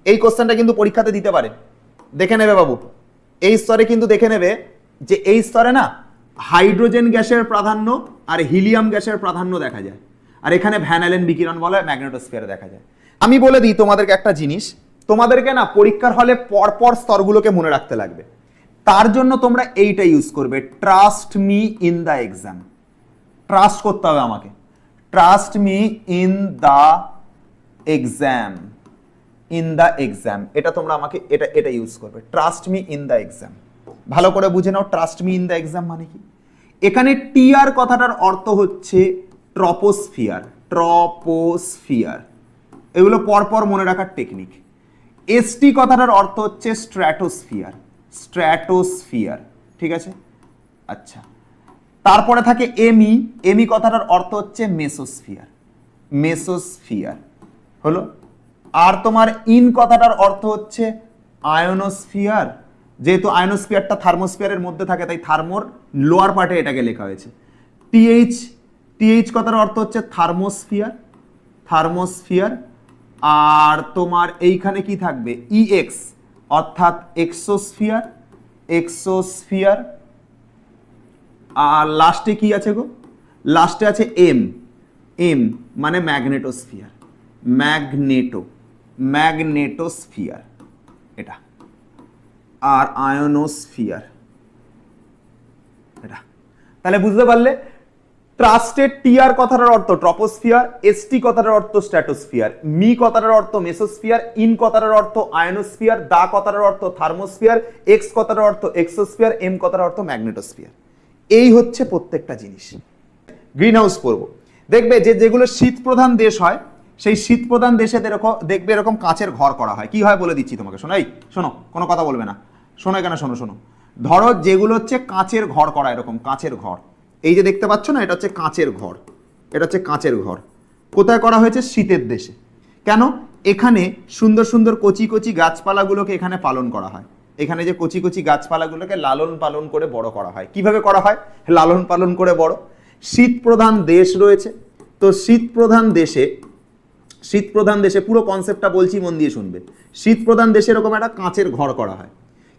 এই কোশ্চেনটা কিন্তু পরীক্ষাতে দিতে পারে, দেখে নেবে বাবু। এই স্তরে কিন্তু দেখে নেবে যে এই স্তরে না হাইড্রোজেন গ্যাসের প্রাধান্য আর হিলিয়াম গ্যাসের প্রাধান্য দেখা যায়, আর এখানে ভ্যান অ্যালেন বিকিরণ বলা হয়, ম্যাগনেটোস্ফিয়ারে দেখা যায়। আমি বলে দিই তোমাদেরকে একটা জিনিস, তোমাদেরকে না পরীক্ষার হলে পরপর স্তরগুলোকে মনে রাখতে লাগবে। তার জন্য তোমরা এইটা ইউজ করবে, trust me in the exam. Trust করতে হবে আমাকে, trust me in the exam, in the exam, এটা তোমরা আমাকে এটা ইউজ করবে, trust me in the exam. ভালো করে বুঝে নাও trust me in the exam মানে কি। এখানে টিআর কথাটার অর্থ হচ্ছে ট্রপোস্ফিয়ার, ট্রপোস্ফিয়ার, এগুলো পরপর মনে রাখার টেকনিক। এসটি কথাটার অর্থ হচ্ছে স্ট্র্যাটোস্ফিয়ার, স্ট্র্যাটোস্ফিয়ার। ঠিক আছে, আচ্ছা। তারপরে থাকে এমই, এমই কথাটার অর্থ হচ্ছে মেসোস্ফিয়ার, মেসোস্ফিয়ার হলো। আর তোমার ইন কথাটার অর্থ হচ্ছে আয়োনোস্ফিয়ার, যেহেতু আয়োনোস্ফিয়ারটা থার্মোস্ফিয়ারের মধ্যে থাকে তাই থার্মোর লোয়ার পার্টে এটাকে লেখা হয়েছে। টিএইচ, টিএইচ কথার অর্থ হচ্ছে থার্মোস্ফিয়ার, থার্মোস্ফিয়ার। আর তোমার এইখানে কি থাকবে? ইএক্স অর্থাৎ এক্সোস্ফিয়ার, এক্সোস্ফিয়ার। আর লাস্টে কি আছে গো? লাস্টে আছে এম, এম মানে ম্যাগনেটোস্ফিয়ার, ম্যাগনেটো, ম্যাগনেটোস্ফিয়ার এটা। আর আয়োনোস্ফিয়ার এটা। তাহলে বুঝতে পারলে ট্রাস্টেড টিআর কথাটার অর্থ ট্রপোস্ফিয়ার, এসটি কথাটার অর্থ স্ট্র্যাটোস্ফিয়ার, মি কথাটার অর্থ মেসোস্ফিয়ার, ইন কথাটার অর্থ আয়োনোস্ফিয়ার, দা কথাটার অর্থ থার্মোস্ফিয়ার, এক্স কথাটার অর্থ এক্সোস্ফিয়ার, এম কথাটার অর্থ ম্যাগনেটোস্ফিয়ার। এই হচ্ছে প্রত্যেকটা জিনিস। গ্রিন হাউস পড়বো, দেখবে যে যেগুলো শীত প্রধান দেশ হয় সেই শীত প্রধান দেশে দেখবে এরকম কাঁচের ঘর করা হয়। কি হয় বলে দিচ্ছি তোমাকে, শোনো, এই শোনো, কোনো কথা বলবে না, শোনো এখানে, শোনো শোনো। ধরো যেগুলো হচ্ছে কাঁচের ঘর করা, এরকম কাঁচের ঘর, এই যে দেখতে পাচ্ছ না, এটা হচ্ছে কাঁচের ঘর, এটা হচ্ছে কাঁচের ঘর। কোথায় করা হয়েছে? শীতের দেশে। কেন? এখানে সুন্দর সুন্দর কচি কচি গাছপালাগুলোকে এখানে পালন করা হয়। এখানে যে কচি কচি গাছপালাগুলোকে লালন পালন করে বড় করা হয়। কিভাবে করা হয়? লালন পালন করে বড়। শীত প্রধান দেশ রয়েছে, তো শীত প্রধান দেশে, শীত প্রধান দেশে পুরো কনসেপ্টটা বলছি, মন দিয়ে শুনবে। শীত প্রধান দেশে এরকম একটা কাঁচের ঘর করা হয়।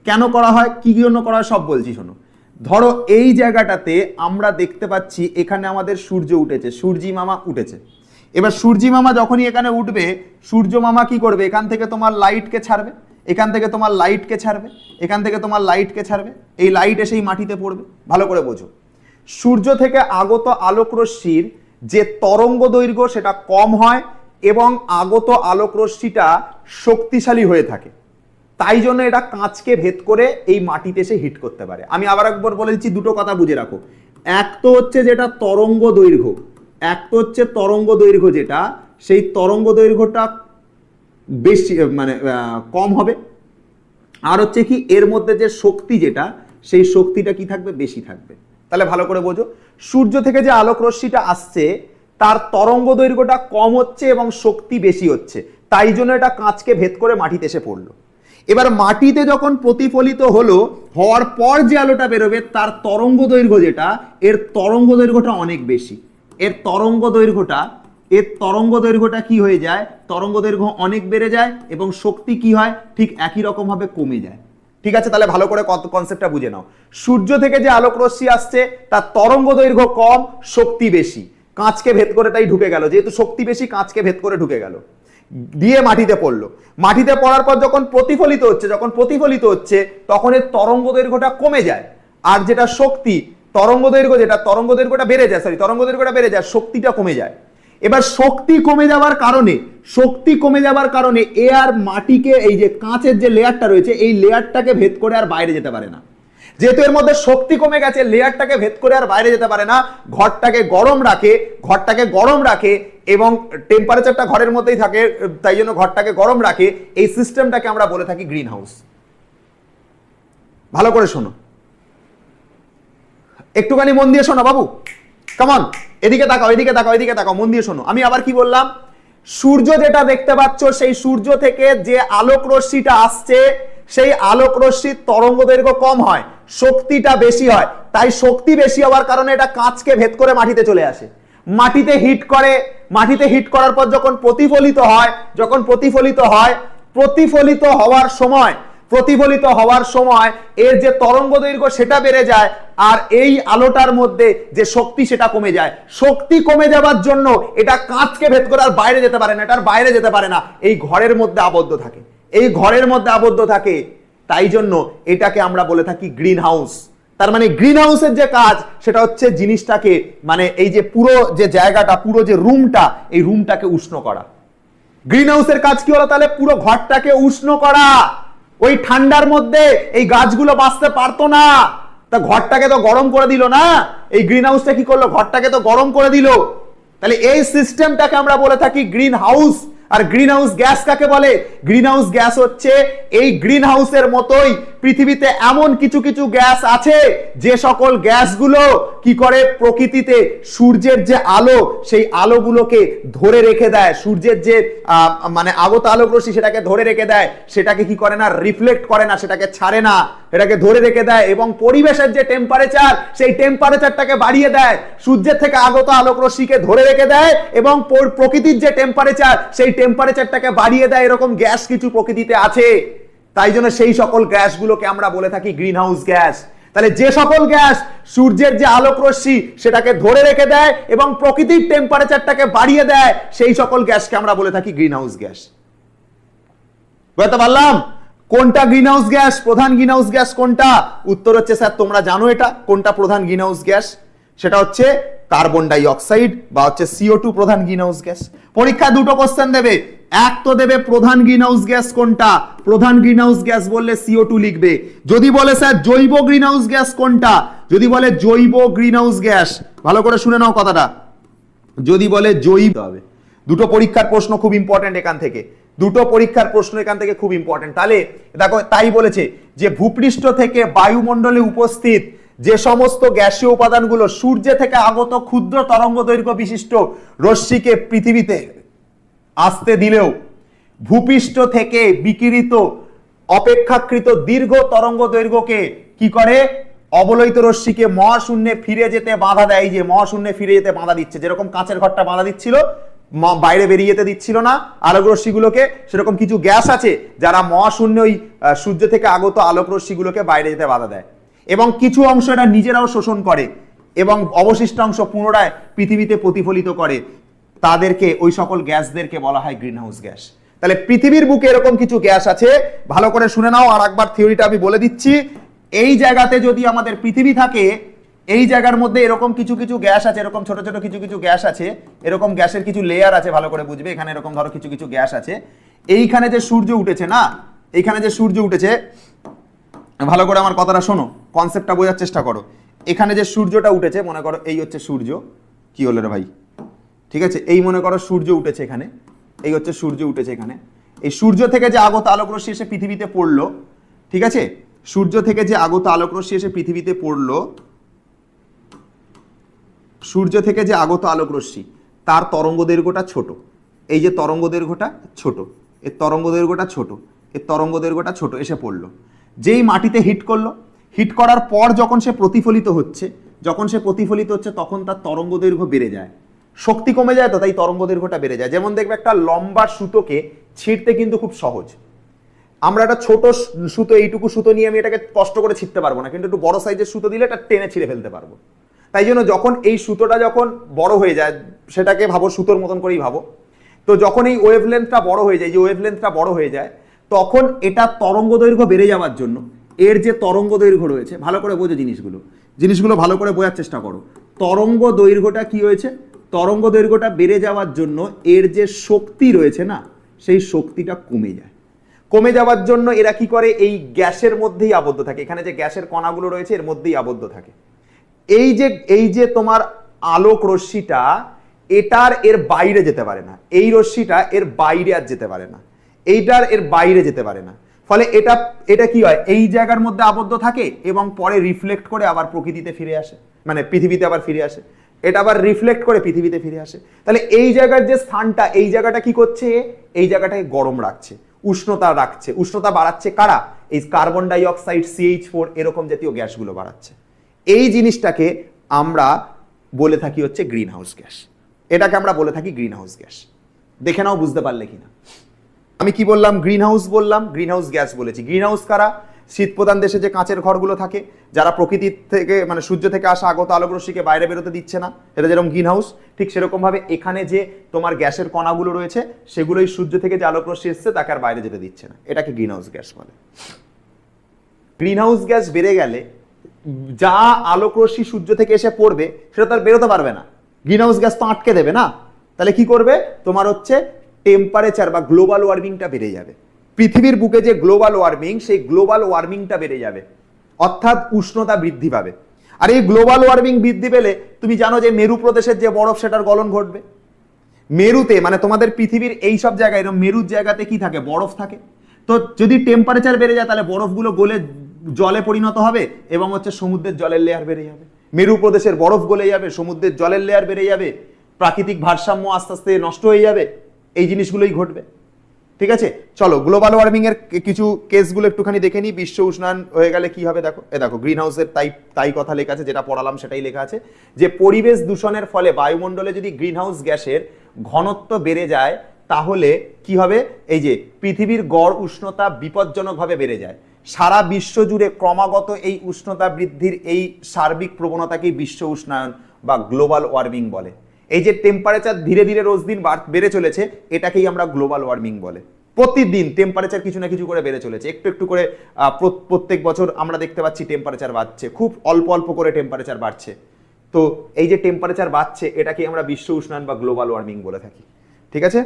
কেন করা হয়, কি জন্য করা হয়, সব বলছি শোনো। ধরো এই জায়গাটাতে আমরা দেখতে পাচ্ছি এখানে আমাদের সূর্য উঠেছে, সূর্যি মামা উঠেছে। এবার সূর্যি মামা যখনই এখানে উঠবে, সূর্য মামা কি করবে? এখান থেকে তোমার লাইটকে ছাড়বে, এখান থেকে তোমার লাইটকে ছাড়বে, এখান থেকে তোমার লাইটকে ছাড়বে। এই লাইট এসেই মাটিতে পড়বে। ভালো করে বোঝো, সূর্য থেকে আগত আলোক রশ্মির যে তরঙ্গ দৈর্ঘ্য সেটা কম হয় এবং আগত আলোক রশ্মিটা শক্তিশালী হয়ে থাকে। তাই জন্য এটা কাঁচকে ভেদ করে এই মাটিতে এসে হিট করতে পারে। আমি আবার একবার বলে দিচ্ছি, দুটো কথা বুঝে রাখো। এক তো হচ্ছে যেটা তরঙ্গ দৈর্ঘ্য, এক তো হচ্ছে তরঙ্গ দৈর্ঘ্য, যেটা সেই তরঙ্গ দৈর্ঘ্যটা বেশি মানে কম হবে। আর হচ্ছে কি, এর মধ্যে যে শক্তি যেটা, সেই শক্তিটা কি থাকবে? বেশি থাকবে। তাহলে ভালো করে বোঝো, সূর্য থেকে যে আলোক রশ্মিটা আসছে তার তরঙ্গ দৈর্ঘ্যটা কম হচ্ছে এবং শক্তি বেশি হচ্ছে, তাই জন্য এটা কাঁচকে ভেদ করে মাটিতে এসে পড়লো। এবার মাটিতে যখন প্রতিফলিত হলো, হওয়ার পর যে আলোটা বেরোবে তার তরঙ্গ দৈর্ঘ্য যেটা, এর তরঙ্গ দৈর্ঘ্যটা অনেক বেশি। এর তরঙ্গ দৈর্ঘ্যটা কি হয়ে যায়? তরঙ্গ দৈর্ঘ্য অনেক বেড়ে যায় এবং শক্তি কি হয়? ঠিক একই রকম ভাবে কমে যায়। ঠিক আছে, তাহলে ভালো করে কনসেপ্টটা বুঝে নাও। সূর্য থেকে যে আলোক রশ্মি আসছে তার তরঙ্গ দৈর্ঘ্য কম, শক্তি বেশি, কাঁচকে ভেদ করে তাই ঢুকে গেল। যেহেতু শক্তি বেশি, কাঁচকে ভেদ করে ঢুকে গেল, দিয়ে মাটিতে পড়লো। মাটিতে পড়ার পর যখন প্রতিফলিত হচ্ছে তখন এর তরঙ্গ দৈর্ঘ্যটা কমে যায়। আর যেটা শক্তি, তরঙ্গ দৈর্ঘ্যটা বেড়ে যায়, শক্তিটা কমে যায়। এবার শক্তি কমে যাওয়ার কারণে এয়ার মাটিকে, এই যে কাঁচের যে লেয়ারটা রয়েছে এই লেয়ারটাকে ভেদ করে আর বাইরে যেতে পারে না। যেহেতু এর মধ্যে শক্তি কমে গেছে, লেয়ারটাকে ভেদ করে আর বাইরে যেতে পারে না, ঘরটাকে গরম রাখে এবং টেম্পারেচারটা ঘরের মধ্যেই থাকে, তাই জন্য ঘরটাকে গরম রাখে। এই সিস্টেমটাকে আমরা বলে থাকি গ্রিন হাউস। ভালো করে শোনো, একটুখানি মন দিয়ে শোনো বাবু, কেমন, এদিকে তাকাও, মন দিয়ে শোনো। আমি আবার কি বললাম, সূর্য যেটা দেখতে পাচ্ছ, সেই সূর্য থেকে যে আলোক রশ্মিটা আসছে, সেই আলোক রশ্মির তরঙ্গ দৈর্ঘ্য কম হয়, শক্তিটা বেশি হয়। তাই শক্তি বেশি হওয়ার কারণে এটা কাঁচকে ভেদ করে মাটিতে চলে আসে, মাটিতে হিট করার পর যখন প্রতিফলিত হয়, প্রতিফলিত হওয়ার সময় এর যে তরঙ্গ দৈর্ঘ্য সেটা বেড়ে যায়, আর এই আলোটার মধ্যে যে শক্তি সেটা কমে যায়। শক্তি কমে যাওয়ার জন্য এটা কাঁচকে ভেদ করে আর বাইরে যেতে পারে না, এই ঘরের মধ্যে আবদ্ধ থাকে। তাই জন্য এটাকে আমরা বলে থাকি গ্রিন হাউস। তার মানে গ্রিন হাউসের যে কাজ সেটা হচ্ছে জিনিসটাকে, মানে এই যে পুরো যে জায়গাটা, পুরো যে রুমটা, এই রুমটাকে উষ্ণ করা। গ্রিন হাউসের কাজ কি হলো তাহলে? পুরো ঘরটাকে উষ্ণ করা। ওই ঠান্ডার মধ্যে এই গাছগুলো বাঁচতে পারতো না, তা ঘরটাকে তো গরম করে দিল না। এই গ্রিন হাউসটা কি করলো? ঘরটাকে তো গরম করে দিল। তাহলে এই সিস্টেমটাকে আমরা বলে থাকি গ্রিন হাউস। আর গ্রিন হাউস গ্যাস কাকে বলে? গ্রিন হাউস গ্যাস হচ্ছে এই গ্রিন হাউসের মতোই পৃথিবীতে এমন কিছু কিছু গ্যাস আছে যে সকল গ্যাসগুলো কি করে, প্রকৃতিতে সূর্যের যে আলো, সেই আলোগুলোকে ধরে রেখে দেয়। সূর্যের যে মানে আগত আলোক রশ্মি সেটাকে ধরে রেখে দেয়, সেটাকে কি করে না, রিফ্লেক্ট করে না, সেটাকে ছাড়ে না, এটাকে ধরে রেখে দেয়। এবং পরিবেশের যে টেম্পারেচার, সেই টেম্পারেচারটাকে বাড়িয়ে দেয়। সূর্যের থেকে আগত আলোক রশ্মিকে ধরে রেখে দেয় এবং প্রকৃতির যে টেম্পারেচার, সেই টেম্পারেচারটাকে বাড়িয়ে দেয়। এরকম গ্যাস কিছু প্রকৃতিতে আছে। তাই জন্য সেই সকল গ্যাসগুলোকে আমরা বলে থাকি গ্রিন হাউস গ্যাস। তাহলে যে সকল গ্যাস সূর্যের যে আলোক রশ্মি সেটাকে ধরে রেখে দেয় এবং প্রকৃতির টেম্পারেচারটাকে বাড়িয়ে দেয়, সেই সকল গ্যাসকে আমরা বলে থাকি গ্রিন হাউস গ্যাস। বুঝতে পারলাম? কোনটা গ্রিন হাউস গ্যাস? প্রধান গ্রিন হাউস গ্যাস কোনটা? উত্তর হচ্ছে স্যার তোমরা জানো এটা কোনটা প্রধান গ্রিন হাউস গ্যাস। সেটা হচ্ছে কার্বন ডাই অক্সাইড বা হচ্ছে CO2 প্রধান গ্রিন হাউস গ্যাস। পরীক্ষা দুটো কোশ্চেন দেবে, এক তো দেবে প্রধান গ্রিন হাউস গ্যাস কোনটা, প্রধান গ্রিন হাউস গ্যাস বললে CO2 লিখবে। যদি বলে স্যার জৈব গ্রিন হাউস গ্যাস কোনটা, যদি বলে জৈব গ্রিন হাউস গ্যাস, ভালো করে শুনে নাও কথাটা, যদি বলে জৈব হবে। দুটো পরীক্ষার প্রশ্ন খুব ইম্পর্টেন্ট এখান থেকে, খুব ইম্পর্টেন্ট। তাহলে দেখো, তাই বলেছে যে ভূপৃষ্ঠ থেকে বায়ুমণ্ডলে উপস্থিত যে সমস্ত গ্যাসীয় উপাদানগুলো সূর্য থেকে আগত ক্ষুদ্র তরঙ্গ দৈর্ঘ্য বিশিষ্ট রশ্মিকে পৃথিবীতে আসতে দিলেও ভূপৃষ্ঠ থেকে বিকিরিত অপেক্ষাকৃত দীর্ঘ তরঙ্গ দৈর্ঘ্যকে কি করে, অবলোহিত রশ্মিকে মহাশূন্যে ফিরে যেতে বাধা দেয়। যে মহাশূন্যে ফিরে যেতে বাধা দিচ্ছে, যেরকম কাঁচের ঘরটা বাধা দিচ্ছিল, বাইরে বেরিয়ে যেতে দিচ্ছিল না আলোক রশ্মিগুলোকে, সেরকম কিছু গ্যাস আছে যারা মহাশূন্যে ওই সূর্য থেকে আগত আলোক রশ্মিগুলোকে বাইরে যেতে বাধা দেয়। এবং কিছু অংশ এরা নিজেরাও শোষণ করে এবং অবশিষ্ট অংশ পুনরায় পৃথিবীতে প্রতিফলিত করে। তাদেরকে, ওই সকল গ্যাসদেরকে বলা হয় গ্রিন হাউস গ্যাস। তাহলে পৃথিবীর বুকে এরকম কিছু গ্যাস আছে, ভালো করে শুনে নাও। আর একবার থিওরিটা আমি বলে দিচ্ছি। এই জায়গাতে যদি আমাদের পৃথিবী থাকে, এই জায়গার মধ্যে এরকম কিছু কিছু গ্যাস আছে, এরকম ছোট ছোট কিছু কিছু গ্যাস আছে, এরকম গ্যাসের কিছু লেয়ার আছে, ভালো করে বুঝবে। এখানে এরকম ধরো কিছু কিছু গ্যাস আছে। এইখানে যে সূর্য উঠেছে না, এইখানে যে সূর্য উঠেছে, ভালো করে আমার কথাটা শোনো, কনসেপ্টটা বোঝার চেষ্টা করো। এখানে যে সূর্যটা উঠেছে, মনে করো এই হচ্ছে সূর্য। কি হলো রে ভাই? ঠিক আছে, এই মনে করো সূর্য উঠেছে এখানে, এই হচ্ছে সূর্য উঠেছে এখানে। এই সূর্য থেকে যে আগত আলোক রশ্মি এসে পৃথিবীতে পড়লো, ঠিক আছে, সূর্য থেকে যে আগত আলোক রশ্মি এসে পৃথিবীতে পড়লো, সূর্য থেকে যে আগত আলোক রশ্মি, তার তরঙ্গ দৈর্ঘ্যটা ছোট। এই যে তরঙ্গ দৈর্ঘ্যটা ছোট, এর তরঙ্গ দৈর্ঘ্যটা ছোট, এর তরঙ্গ দৈর্ঘ্যটা ছোট, এসে পড়লো। যেই মাটিতে হিট করলো, হিট করার পর যখন সে প্রতিফলিত হচ্ছে, তখন তার তরঙ্গ দৈর্ঘ্য বেড়ে যায়, শক্তি কমে যায়, তো তাই তরঙ্গ দৈর্ঘ্যটা বেড়ে যায়। যেমন দেখবে একটা লম্বা সুতোকে ছিঁড়তে কিন্তু খুব সহজ। আমরা একটা ছোট সুতো, এইটুকু সুতো নিয়ে আমি এটাকে কষ্ট করে ছিঁড়তে পারবো না, কিন্তু একটু বড় সাইজের সুতো দিলে এটা টেনে ছিঁড়ে ফেলতে পারবো। তাই জন্য যখন এই সুতোটা যখন বড় হয়ে যায়, সেটাকে ভাবো সুতোর মতন করেই ভাবো, তো যখন এই ওয়েভলেন্থটা বড় হয়ে যায়, যে ওয়েভলেন্থটা বড় হয়ে যায়, তখন এটা তরঙ্গ দৈর্ঘ্য বেড়ে যাওয়ার জন্য, এর যে তরঙ্গ দৈর্ঘ্য রয়েছে, ভালো করে বোঝো জিনিসগুলো ভালো করে বোঝার চেষ্টা করো। তরঙ্গ দৈর্ঘ্যটা কি হয়েছে? তরঙ্গ দৈর্ঘ্যটা বেড়ে যাওয়ার জন্য এর যে শক্তি রয়েছে না, সেই শক্তিটা কমে যায়। কমে যাওয়ার জন্য এরা কি করে, এই গ্যাসের মধ্যেই আবদ্ধ থাকে, এখানে যে গ্যাসের কণাগুলো রয়েছে এর মধ্যেই আবদ্ধ থাকে। এই যে তোমার আলোক রশ্মিটা, এটার এর বাইরে যেতে পারে না, এই রশ্মিটা এর বাইরে আর যেতে পারে না, এইটার এর বাইরে যেতে পারে না। ফলে এটা কি হয়, এই জায়গার মধ্যে আবদ্ধ থাকে এবং পরে রিফ্লেক্ট করে আবার প্রকৃতিতে ফিরে আসে, মানে পৃথিবীতে আবার ফিরে আসে, এটা আবার রিফ্লেক্ট করে পৃথিবীতে ফিরে আসে। তাহলে এই জায়গার যে স্থানটা, এই জায়গাটা কি করছে, এই জায়গাটায় গরম রাখছে, উষ্ণতা রাখছে, উষ্ণতা বাড়াচ্ছে কারা, এই কার্বন ডাই অক্সাইড, CH4 এরকম জাতীয় গ্যাসগুলো বাড়াচ্ছে। এই জিনিসটাকে আমরা বলে থাকি হচ্ছে গ্রিন হাউস গ্যাস, এটাকে আমরা বলে থাকি গ্রিন হাউস গ্যাস। দেখে নাও বুঝতে পারলে কিনা। আমি কি বললাম, গ্রিন হাউস বললাম, গ্রিন হাউস গ্যাস বলেছি। গ্রিন হাউস কারা, শীত প্রধান দেশে যে কাঁচের ঘরগুলো থাকে, যারা প্রকৃতির থেকে মানে সূর্য থেকে আসা আগত আলোক রশ্মিকে বাইরে বেরোতে দিচ্ছে না, এটা যেরকম গ্রিন হাউস, ঠিক সেরকম ভাবে এখানে যে তোমার গ্যাসের কণাগুলো রয়েছে সেগুলোই সূর্য থেকে যে আলোক রশ্মি এসছে তাকে আর বাইরে যেতে দিচ্ছে না, এটাকে গ্রিন হাউস গ্যাস বলে। গ্রিন হাউস গ্যাস বেড়ে গেলে যা আলোক রশ্মি সূর্য থেকে এসে পড়বে সেটা তো আর বেরোতে পারবে না, গ্রিন হাউস গ্যাস তো আটকে দেবে না। তাহলে কি করবে, তোমার হচ্ছে টেম্পারেচার বা গ্লোবাল ওয়ার্মিংটা বেড়ে যাবে। পৃথিবীর বুকে যে গ্লোবাল ওয়ার্মিং, সেই গ্লোবাল ওয়ার্মিংটা বেড়ে যাবে, অর্থাৎ উষ্ণতা বৃদ্ধি পাবে। আর এই গ্লোবাল ওয়ার্মিং বৃদ্ধি পেলে তুমি জানো যে মেরু প্রদেশের যে বরফ সেটার গলন ঘটবে। মেরুতে মানে তোমাদের পৃথিবীর এই সব জায়গায়, এরকম মেরুর জায়গাতে কি থাকে, বরফ থাকে। তো যদি টেম্পারেচার বেড়ে যায় তাহলে বরফগুলো গলে জলে পরিণত হবে এবং হচ্ছে সমুদ্রের জলের লেয়ার বেড়ে যাবে, মেরু প্রদেশের বরফ গলে যাবে, সমুদ্রের জলের লেয়ার বেড়ে যাবে, প্রাকৃতিক ভারসাম্য আস্তে আস্তে নষ্ট হয়ে যাবে, এই জিনিসগুলোই ঘটবে। ঠিক আছে, চলো গ্লোবাল ওয়ার্মিং এর কিছু কেসগুলো একটুখানি দেখে নিই। বিশ্ব উষ্ণায়ন হয়ে গেলে কি হবে দেখো, দেখো গ্রিন হাউসের তাই কথা লেখা আছে, যেটা পড়ালাম সেটাই লেখা আছে যে পরিবেশ দূষণের ফলে বায়ুমণ্ডলে যদি গ্রিন হাউস গ্যাসের ঘনত্ব বেড়ে যায় তাহলে কি হবে, এই যে পৃথিবীর গড় উষ্ণতা বিপজ্জনকভাবে বেড়ে যায়। সারা বিশ্ব জুড়ে ক্রমাগত এই উষ্ণতা বৃদ্ধির এই সার্বিক প্রবণতাকেই বিশ্ব উষ্ণায়ন বা গ্লোবাল ওয়ার্মিং বলে। এই যে টেম্পারেচার ধীরে ধীরে রোজ দিন বেড়ে চলেছে, এটাকেই আমরা গ্লোবাল ওয়ার্মিং বলে। প্রতিদিন টেম্পারেচার কিছু না কিছু করে বেড়ে চলেছে, একটু একটু করে প্রত্যেক বছর আমরা দেখতে পাচ্ছি টেম্পারেচার বাড়ছে, খুব অল্প অল্প করে টেম্পারেচার বাড়ছে। তো এই যে টেম্পারেচার বাড়ছে এটাকেই আমরা বিশ্ব উষ্ণায়ন বা গ্লোবাল ওয়ার্মিং বলে থাকি। ঠিক আছে,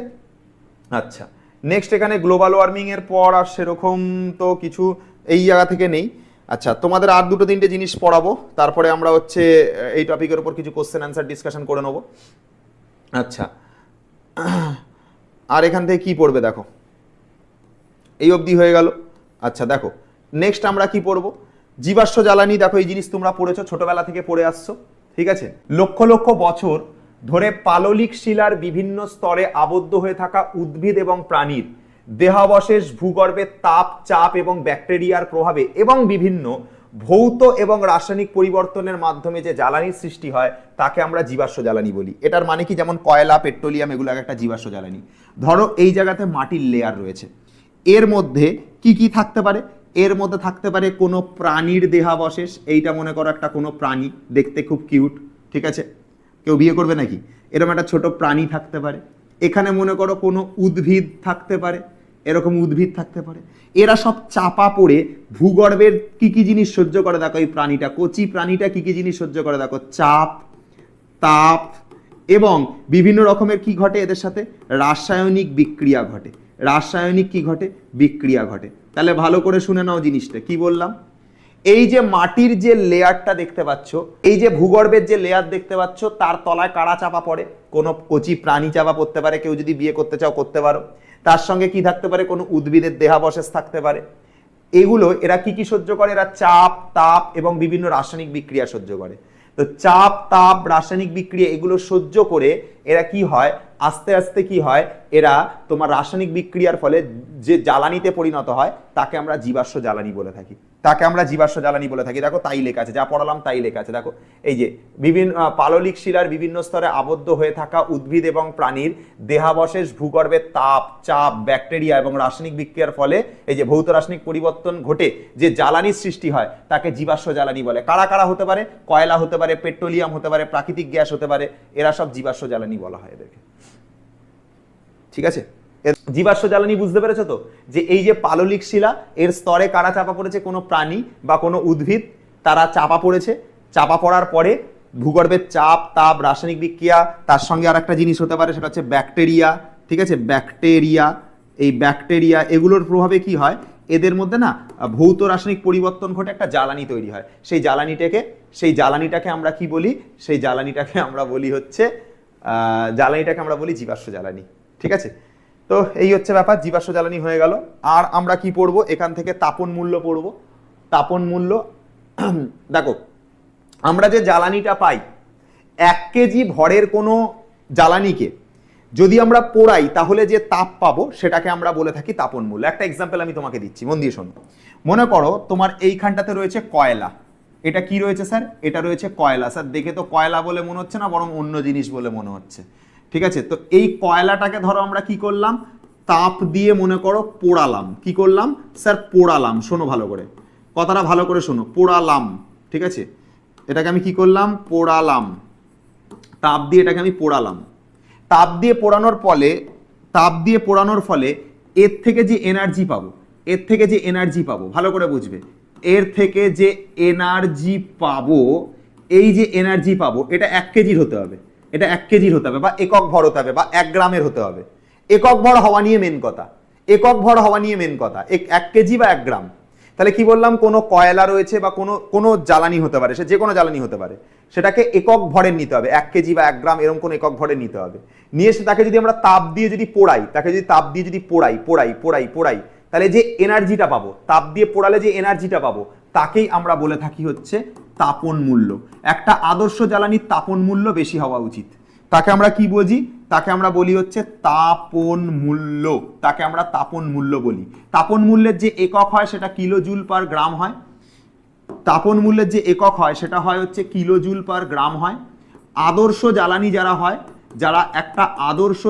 আচ্ছা নেক্সট এখানে গ্লোবাল ওয়ার্মিং এর পর আর সেরকম তো কিছু এই জায়গা থেকে নেই। আচ্ছা তোমাদের আর দুটো তিনটে জিনিস পড়াবো, তারপরে আমরা হচ্ছে এই টপিকের উপর কিছু কোশ্চেন অ্যান্সার ডিসকাশন করে নেবো। আচ্ছা আর এখান থেকে কি পড়বে দেখো, এই অবধি হয়ে গেল। আচ্ছা দেখো নেক্সট আমরা কি পড়বো, জীবাশ্ম জ্বালানি। দেখো এই জিনিস তোমরা পড়েছো, ছোটবেলা থেকে পড়ে আসছো। ঠিক আছে, লক্ষ লক্ষ বছর ধরে পাললিক শিলার বিভিন্ন স্তরে আবদ্ধ হয়ে থাকা উদ্ভিদ এবং প্রাণীর দেহাবশেষ ভূগর্ভের তাপ, চাপ এবং ব্যাকটেরিয়ার প্রভাবে এবং বিভিন্ন ভৌত এবং রাসায়নিক পরিবর্তনের মাধ্যমে যে জ্বালানির সৃষ্টি হয় তাকে আমরা জীবাশ্ম জ্বালানি বলি। এটার মানে কি, যেমন কয়লা, পেট্রোলিয়াম এগুলো একটা জীবাশ্ম জ্বালানি। ধরো এই জায়গাতে মাটির লেয়ার রয়েছে, এর মধ্যে কি কি থাকতে পারে, এর মধ্যে থাকতে পারে কোনো প্রাণীর দেহাবশেষ, এইটা মনে করো একটা কোনো প্রাণী, দেখতে খুব কিউট, ঠিক আছে, কেউ বিয়ে করবে নাকি, এরকম একটা ছোট প্রাণী থাকতে পারে। এখানে মনে করো কোনো উদ্ভিদ থাকতে পারে, এরকম উদ্ভিদ থাকতে পারে। এরা সব চাপা পড়ে ভূগর্ভের কি কি জিনিস সহ্য করে দেখো, এই প্রাণীটা, কচি প্রাণীটা কি কি জিনিস সহ্য করে দেখো, চাপ, তাপ এবং বিভিন্ন রকমের কি ঘটে এদের সাথে, রাসায়নিক বিক্রিয়া ঘটে। রাসায়নিক কি ঘটে, বিক্রিয়া ঘটে। তাহলে ভালো করে শুনে নাও জিনিসটা কি বললাম। এই যে মাটির যে লেয়ারটা দেখতে পাচ্ছ, এই যে ভূগর্ভের যে লেয়ার দেখতে পাচ্ছ, তার তলায় কারা চাপা পড়ে, কোনো কচি প্রাণী চাপা পড়তে পারে, কেউ যদি বিয়ে করতে চাও করতে পারো। তার সঙ্গে কি থাকতে পারে, কোনো উদ্ভিদের দেহাবশেষ থাকতে পারে। এগুলো এরা কি কি সহ্য করে, এরা চাপ, তাপ এবং বিভিন্ন রাসায়নিক বিক্রিয়া সহ্য করে। তো চাপ, তাপ, রাসায়নিক বিক্রিয়া এগুলো সহ্য করে এরা কি হয়, আস্তে আস্তে কি হয়, এরা তোমার রাসায়নিক বিক্রিয়ার ফলে যে জ্বালানিতে পরিণত হয় তাকে আমরা জীবাশ্ম জ্বালানি বলে থাকি, তাকে আমরা জীবাশ্ম জ্বালানি বলে থাকি। দেখো তাই লেখা আছে, যা পড়ালাম তাই লেখা আছে। দেখো এই যে বিভিন্ন পাললিক শিলার বিভিন্ন স্তরে আবদ্ধ হয়ে থাকা উদ্ভিদ এবং প্রাণীর দেহাবশেষ ভূগর্ভের তাপ, চাপ, ব্যাকটেরিয়া এবং রাসায়নিক বিক্রিয়ার ফলে এই যে ভৌত রাসায়নিক পরিবর্তন ঘটে যে জ্বালানির সৃষ্টি হয় তাকে জীবাশ্ম জ্বালানি বলে। কারা কারা হতে পারে, কয়লা হতে পারে, পেট্রোলিয়াম হতে পারে, প্রাকৃতিক গ্যাস হতে পারে, এরা সব জীবাশ্ম জ্বালানি বলা হয় এদেরকে। ঠিক আছে, জীবাশ্ম জ্বালানি বুঝতে পেরেছো তো, যে এই যে পাললিক শিলা এর স্তরে কারা চাপা পড়েছে, কোনো প্রাণী বা কোনো উদ্ভিদ, তারা চাপা পড়েছে। চাপা পড়ার পরে ভূগর্ভের চাপ, তাপ, রাসায়নিক বিক্রিয়া, তার সঙ্গে আর একটা জিনিস হতে পারে, সেটা হচ্ছে ব্যাকটেরিয়া। ঠিক আছে, ব্যাকটেরিয়া, এই ব্যাকটেরিয়া এগুলোর প্রভাবে কি হয়, এদের মধ্যে না ভৌত রাসায়নিক পরিবর্তন ঘটে, একটা জ্বালানি তৈরি হয়। সেই জ্বালানিটাকে আমরা কি বলি, সেই জ্বালানিটাকে আমরা বলি হচ্ছে জীবাশ্ম জ্বালানি। ঠিক আছে, তো এই হচ্ছে ব্যাপার, জীবাশ্ম জ্বালানি হয়ে গেল। আর আমরা কি পড়বো এখান থেকে, তাপন মূল্য পড়বো। তাপন মূল্য দেখো, আমরা যে জ্বালানিটা পাই, 1 কেজি ভরের কোনো জ্বালানিকে যদি আমরা পোড়াই তাহলে যে তাপ পাবো সেটাকে আমরা বলে থাকি তাপন মূল্য। একটা এক্সাম্পল আমি তোমাকে দিচ্ছি, মন দিয়ে শোনো। মনে করো তোমার এইখানটাতে রয়েছে কয়লা। এটা কি রয়েছে স্যার? এটা রয়েছে কয়লা। স্যার দেখে তো কয়লা বলে মনে হচ্ছে না, বরং অন্য জিনিস বলে মনে হচ্ছে। ঠিক আছে, তো এই কয়লাটাকে ধরো আমরা কি করলাম, তাপ দিয়ে মনে করো পোড়ালাম। কি করলাম স্যার? পোড়ালাম। শোনো ভালো করে, কথাটা ভালো করে শোনো, পোড়ালাম। ঠিক আছে, এটাকে আমি কি করলাম? পোড়ালাম। তাপ দিয়ে এটাকে আমি পোড়ালাম। তাপ দিয়ে পোড়ানোর ফলে এর থেকে যে এনার্জি পাবো, ভালো করে বুঝবে, এর থেকে যে এনার্জি পাবো, এই যে এনার্জি পাবো, এটা 1 কেজির হতে হবে। এটা 1 কেজির হতে হবে, বা একক ভর হতে হবে, বা 1 গ্রামের হতে হবে। একক ভর হওয়া নিয়ে মেন কথা, 1 কেজি বা 1 গ্রাম। তাহলে কি বললাম, কোনো কয়লা রয়েছে বা কোনো জ্বালানি হতে পারে, সে যে কোনো জ্বালানি হতে পারে, সেটাকে একক ভরের নিতে হবে, 1 কেজি বা 1 গ্রাম এরকম কোনো একক ভরের নিতে হবে। নিয়ে এসে তাকে যদি আমরা তাপ দিয়ে যদি পোড়াই, তাহলে যে এনার্জিটা পাবো, তাপ দিয়ে পোড়ালে যে এনার্জিটা পাবো, তাকেই আমরা বলে থাকি হচ্ছে তাপন মূল্য। একটা আদর্শ জ্বালানির তাপন মূল্য বেশি হওয়া উচিত। তাকে আমরা কি বুঝি? তাকে আমরা বলি হচ্ছে তাপন মূল্য। তাকে আমরা তাপন মূল্য বলি। তাপন মূল্যের যে একক হয় সেটা কিলোজুল পার গ্রাম হয়। তাপন মূল্যের যে একক হয় সেটা হয় হচ্ছে কিলোজুল পার গ্রাম হয়। আদর্শ জ্বালানি যারা হয়, যারা একটা আদর্শ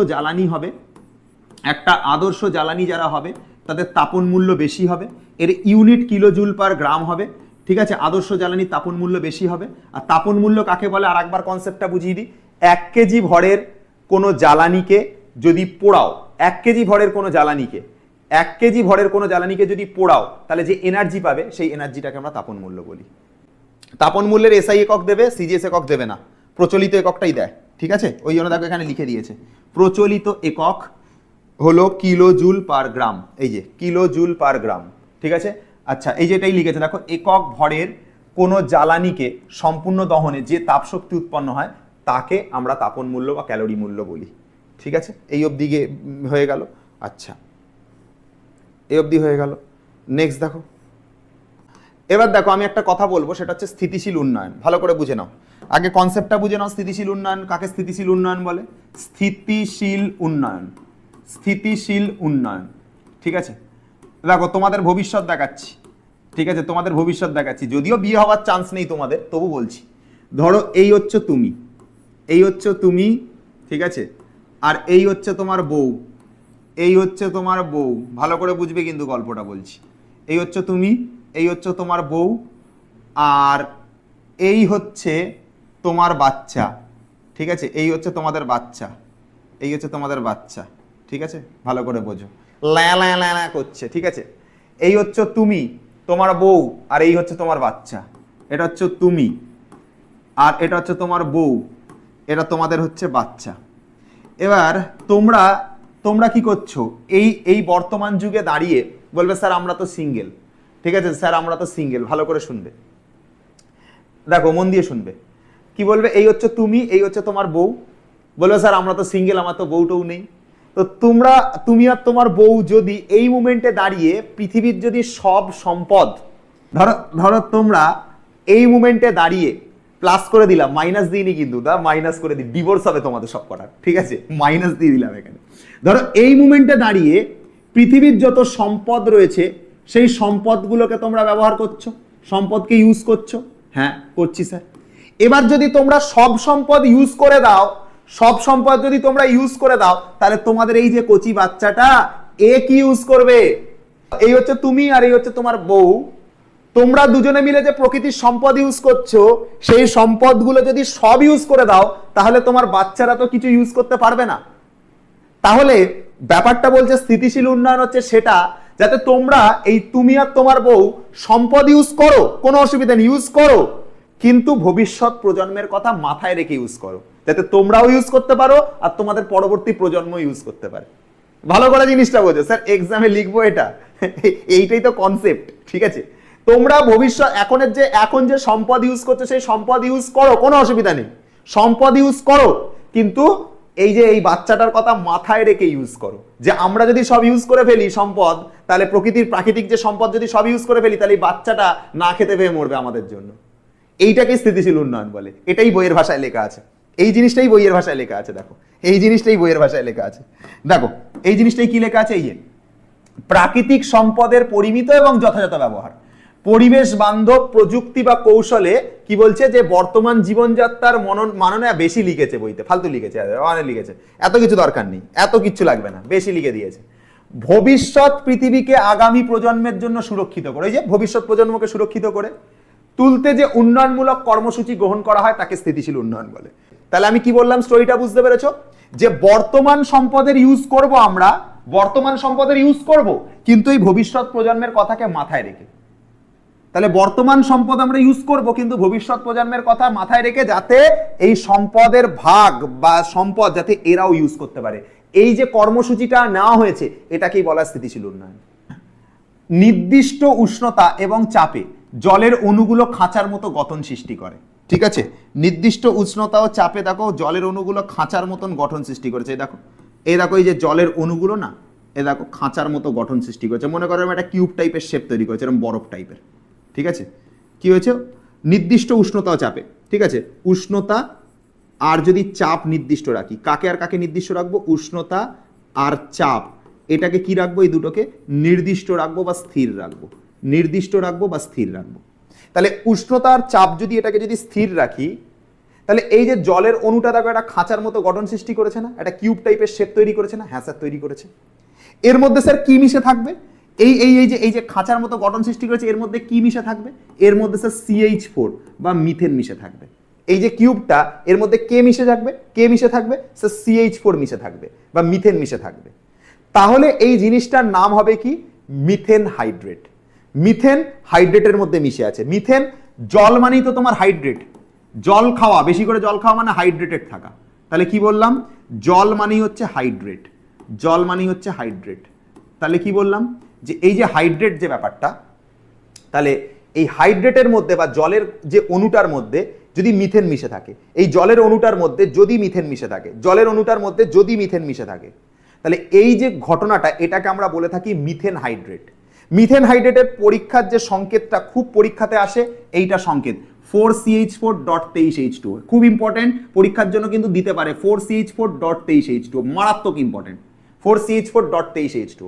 জ্বালানি যারা হবে, তাদের তাপন মূল্য বেশি হবে। এর ইউনিট কিলোজুল পার গ্রাম হবে। ঠিক আছে, আদর্শ জ্বালানির তাপন মূল্য বেশি হবে। আর তাপন মূল্য কাকে বলে আর একবার কনসেপ্টটা বুঝিয়ে দিই। 1 কেজি ভরের কোনো জ্বালানিকে যদি পোড়াও, 1 কেজি ভরের কোনো জ্বালানিকে যদি পোড়াও, তাহলে যে এনার্জি পাবে সেই এনার্জিটাকে আমরা তাপন মূল্য বলি। তাপন মূল্যের এসআই একক দেবে, সিজিএস একক দেবে না, প্রচলিত এককটাই দেয়। ঠিক আছে, ওই জন্য দেখো এখানে লিখে দিয়েছে প্রচলিত একক হলো কিলোজুল পার গ্রাম। এই যে কিলোজুল পার গ্রাম। ঠিক আছে, আচ্ছা, এই যে এটাই লিখেছে দেখো, একক ভরের কোনো জ্বালানিকে সম্পূর্ণ দহনে যে তাপশক্তি উৎপন্ন হয় তাকে আমরা তাপন মূল্য বা ক্যালোরি মূল্য বলি। ঠিক আছে, এই অবধি হয়ে গেল। আচ্ছা, এই অবধি হয়ে গেল। নেক্সট দেখো, এবার দেখো আমি একটা কথা বলবো, সেটা হচ্ছে স্থিতিশীল উন্নয়ন। ভালো করে বুঝে নাও, আগে কনসেপ্টটা বুঝে নাও। স্থিতিশীল উন্নয়ন কাকে স্থিতিশীল উন্নয়ন বলে? স্থিতিশীল উন্নয়ন। ঠিক আছে, দেখো তোমাদের ভবিষ্যৎ দেখাচ্ছি। ঠিক আছে, তোমাদের ভবিষ্যৎ দেখাচ্ছি, যদিও বিয়ে হওয়ার চান্স নেই তোমাদের, তবু বলছি। ধরো এই হচ্ছে তুমি, ঠিক আছে, আর এই হচ্ছে তোমার বউ। ভালো করে বুঝবে কিন্তু গল্পটা বলছি। এই হচ্ছে তুমি, এই হচ্ছে তোমার বউ, আর এই হচ্ছে তোমার বাচ্চা। ঠিক আছে, এই হচ্ছে তোমাদের বাচ্চা। ঠিক আছে, ভালো করে বোঝো, ল্যা করছে। ঠিক আছে, এই হচ্ছে তুমি, তোমার বউ, আর এই হচ্ছে তোমার বাচ্চা। এটা হচ্ছে তুমি, আর এটা হচ্ছে তোমার বউ, এটা তোমাদের হচ্ছে বাচ্চা। এবার তোমরা কি করছো? এই বর্তমান যুগে দাঁড়িয়ে বলবে স্যার আমরা তো সিঙ্গেল। ঠিক আছে স্যার, আমরা তো সিঙ্গেল। ভালো করে শুনবে, দেখো মন দিয়ে শুনবে। কি বলবে? এই হচ্ছে তুমি, এই হচ্ছে তোমার বউ। বলবে স্যার আমরা তো সিঙ্গেল, আমার তো বউটাও নেই। তো তুমি আর তোমার বউ যদি এই মুমেন্টে দাঁড়িয়ে পৃথিবীর যদি সব সম্পদ, ধরো তোমরা এই মুমেন্টে দাঁড়িয়ে, প্লাস করে দিলাম, মাইনাস দিইনি কিন্তু, মাইনাস করে দিই, ডিভোর্স হবে তোমাদের সব কটার। ঠিক আছে, মাইনাস দিয়ে দিলাম এখানে। ধরো এই মুমেন্টে দাঁড়িয়ে পৃথিবীর যত সম্পদ রয়েছে সেই সম্পদগুলোকে তোমরা ব্যবহার করছো, সম্পদকে ইউজ করছো। হ্যাঁ করছি স্যার। এবার যদি তোমরা সব সম্পদ ইউজ করে দাও, তাহলে তোমাদের এই যে কচি বাচ্চাটা, এ কি ইউজ করবে? এই হচ্ছে তুমি, আর এই হচ্ছে তোমার বউ। তোমরা দুজনে মিলে যে প্রকৃতির সম্পদ ইউজ করছো, সেই সম্পদগুলো যদি সব ইউজ করে দাও, তাহলে তোমার বাচ্চারা তো কিছু ইউজ করতে পারবে না। তাহলে ব্যাপারটা বলছে স্থিতিশীল উন্নয়ন হচ্ছে সেটা, যাতে তোমরা এই তুমি আর তোমার বউ সম্পদ ইউজ করো, কোনো অসুবিধা নেই, ইউজ করো, কিন্তু ভবিষ্যৎ প্রজন্মের কথা মাথায় রেখে ইউজ করো, যাতে তোমরাও ইউজ করতে পারো আর তোমাদের পরবর্তী প্রজন্ম ইউজ করতে পারে। ভালো করে জিনিসটা বোঝো, স্যার এক্সামে লিখবো এটা, এইটাই তো কনসেপ্ট, ঠিক আছে? তোমরা ভবিষ্যৎ এখন যে সম্পদ ইউজ করছো সেই সম্পদ ইউজ করো, কোনো অসুবিধা নেই, সম্পদ ইউজ করো, কিন্তু এই বাচ্চাটার কথা মাথায় রেখে ইউজ করো, যে আমরা যদি সব ইউজ করে ফেলি সম্পদ, তাহলে প্রাকৃতিক যে সম্পদ যদি সব ইউজ করে ফেলি, তাহলে এই বাচ্চাটা না খেতে পেয়ে মরবে আমাদের জন্য। এইটাকে স্থিতিশীল উন্নয়ন বলে, এটাই বইয়ের ভাষায় লেখা আছে, এই জিনিসটাই বইয়ের ভাষায় লেখা আছে। দেখো এই জিনিসটাই বইয়ের ভাষায় লেখা আছে, দেখো এই জিনিসটাই কি লেখা আছে, এই যে প্রাকৃতিক সম্পদের পরিমিত এবং যথাযথ ব্যবহার, পরিবেশ বান্ধব প্রযুক্তি বা কৌশলে কি বলছে, যে বর্তমান জীবনযাত্রার মাননে বেশি লিখেছে বইতে, ফালতু লিখেছে, অনেক লিখেছে, এত কিছু দরকার নেই, এত কিছু লাগবে না, বেশি লিখে দিয়েছে। ভবিষ্যৎ পৃথিবীকে আগামী প্রজন্মের জন্য সুরক্ষিত করে, এই যে ভবিষ্যৎ প্রজন্মকে সুরক্ষিত করে তুলতে যে উন্নয়নমূলক কর্মসূচি গ্রহণ করা হয় তাকে স্থিতিশীল উন্নয়ন বলে। তাহলে আমি কি বললাম, স্টোরিটা বুঝতে পেরেছো? যে বর্তমান সম্পদের ইউজ করব, আমরা বর্তমান সম্পদের ইউজ করব, কিন্তু এই ভবিষ্যৎ প্রজন্মের কথাকে মাথায় রেখে। তাহলে বর্তমান সম্পদ আমরা ইউজ করব, কিন্তু ভবিষ্যৎ প্রজন্মের কথা মাথায় রেখে, যাতে এই সম্পদের ভাগ বা সম্পদ যাতে এরাও ইউজ করতে পারে। এই যে কর্মসূচিটা নেওয়া হয়েছে, এটাকেই বলা স্থিতিশীল উন্নয়ন। নির্দিষ্ট উষ্ণতা এবং চাপে জলের অণুগুলো খাঁচার মতো গঠন সৃষ্টি করে, ঠিক আছে? নির্দিষ্ট উষ্ণতা ও চাপে দেখো জলের অণুগুলো খাঁচার মতন গঠন সৃষ্টি করেছে। দেখো এই যে জলের অণুগুলো না, দেখো খাঁচার মতো গঠন সৃষ্টি করেছে। মনে করো একটা কিউব টাইপের শেপ তৈরি করেছে, এরকম বরফ টাইপের, ঠিক আছে? কি হয়েছে, নির্দিষ্ট উষ্ণতা ও চাপে, ঠিক আছে? উষ্ণতা আর যদি চাপ নির্দিষ্ট রাখি, কাকে আর কাকে নির্দিষ্ট রাখবো, উষ্ণতা আর চাপ, এটাকে কি রাখবো, এই দুটোকে নির্দিষ্ট রাখবো বা স্থির রাখবো, নির্দিষ্ট রাখবো বা স্থির রাখবো। তাহলে উষ্ণতা আর চাপ যদি এটাকে যদি স্থির রাখি, তাহলে এই যে জলের অণুটা দেখো একটা খাঁচার মতো গঠন সৃষ্টি করেছে না, একটা কিউব টাইপের শেপ তৈরি করেছে না, হ্যাঁ স্যার তৈরি করেছে। এর মধ্যে স্যার কি মিশে থাকবে, এই যে খাঁচার মতো গঠন সৃষ্টি করেছে, এর মধ্যে কি মিশে থাকবে, এর মধ্যে স্যার CH4 বা মিথেন মিশে থাকবে। এই যে কিউবটা, এর মধ্যে কে মিশে থাকবে, স্যার CH4 মিশে থাকবে বা মিথেন মিশে থাকবে। তাহলে এই জিনিসটার নাম হবে কি, মিথেন হাইড্রেট। মিথেন হাইড্রেটের মধ্যে মিশে আছে। মিথেন, জল মানেই তো তোমার হাইড্রেট, জল খাওয়া, বেশি করে জল খাওয়া মানে হাইড্রেটেড থাকা। তাহলে কি বললাম, জল মানেই হচ্ছে হাইড্রেট, জল মানেই হচ্ছে হাইড্রেট। তাহলে কি বললাম, যে এই যে হাইড্রেট যে ব্যাপারটা, তাহলে এই হাইড্রেটের মধ্যে বা জলের যে অণুটার মধ্যে যদি মিথেন মিশে থাকে, এই জলের অণুটার মধ্যে যদি মিথেন মিশে থাকে, জলের অণুটার মধ্যে যদি মিথেন মিশে থাকে, তাহলে এই যে ঘটনাটা, এটাকে আমরা বলে থাকি মিথেন হাইড্রেট। মিথেন হাইড্রেটের পরীক্ষার যে সংকেতটা খুব পরীক্ষাতে আসে, এইটা সংকেত 4CH4.23H2, খুব ইম্পর্টেন্ট, পরীক্ষার জন্য কিন্তু দিতে পারে 4CH4.23H2, মারাত্মক ইম্পর্টেন্ট 4CH4.23H2।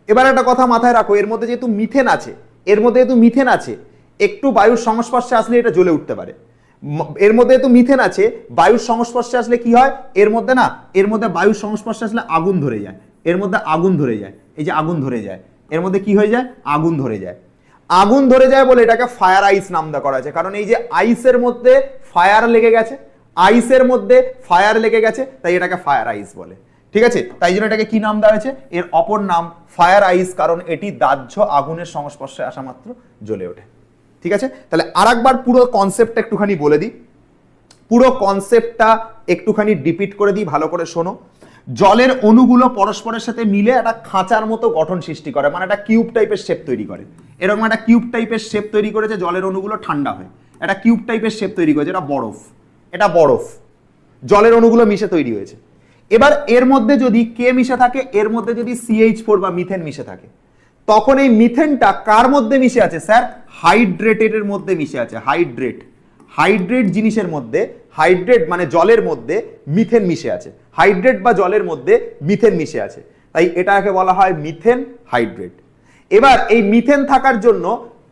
এবার একটা কথা মাথায় রাখো, এর মধ্যে যেহেতু মিথেন আছে, একটু বায়ুর সংস্পর্শে আসলে এটা জ্বলে উঠতে পারে। এর মধ্যে যেহেতু মিথেন আছে, বায়ুর সংস্পর্শে আসলে কি হয়, এর মধ্যে বায়ুর সংস্পর্শে আসলে আগুন ধরে যায়, এর মধ্যে আগুন ধরে যায়, এই যে আগুন ধরে যায়, এর মধ্যে কি হয়ে যায়, আগুন ধরে যায়। আগুন ধরে যায় বলে এটাকে ফায়ার আইস নাম দেওয়া করা হয়েছে, কারণ এই যে আইসের মধ্যে ফায়ার লেগে গেছে, তাই এটাকে ফায়ার আইস বলে, ঠিক আছে? তাই জন্য এটাকে কি নাম দেওয়া হয়েছে, এর অপর নাম ফায়ার আইস, কারণ এটি দাহ্য আগুনের সংস্পর্শে আসা মাত্র জ্বলে ওঠে, ঠিক আছে? তাহলে আরেকবার পুরো কনসেপ্টটা একটুখানি বলে দিই, পুরো কনসেপ্টটা একটুখানি রিপিট করে দিই, ভালো করে শোনো। জলের অণুগুলো পরস্পরের সাথে মিলে একটা খাঁচার মতো গঠন সৃষ্টি করে, মানে একটা কিউব টাইপের শেপ তৈরি করে। এরকম একটা কিউব টাইপের শেপ তৈরি করেছে, জলের অণুগুলো ঠান্ডা হয়, একটা কিউব টাইপের শেপ তৈরি করেছে, এটা বরফ, জলের অণুগুলো মিশে তৈরি হয়েছে। এবার এর মধ্যে যদি কে মিশে থাকে, এর মধ্যে যদি CH4 বা মিথেন মিশে থাকে, তখন এই মিথেনটা কার মধ্যে মিশে আছে, স্যার হাইড্রেটের মধ্যে মিশে আছে। হাইড্রেট জিনিসের মধ্যে, হাইড্রেট মানে জলের মধ্যে মিথেন মিশে আছে, হাইড্রেট বা জলের মধ্যে মিথেন মিশে আছে, তাই এটাকে বলা হয় মিথেন হাইড্রেট। এবার এই মিথেন থাকার জন্য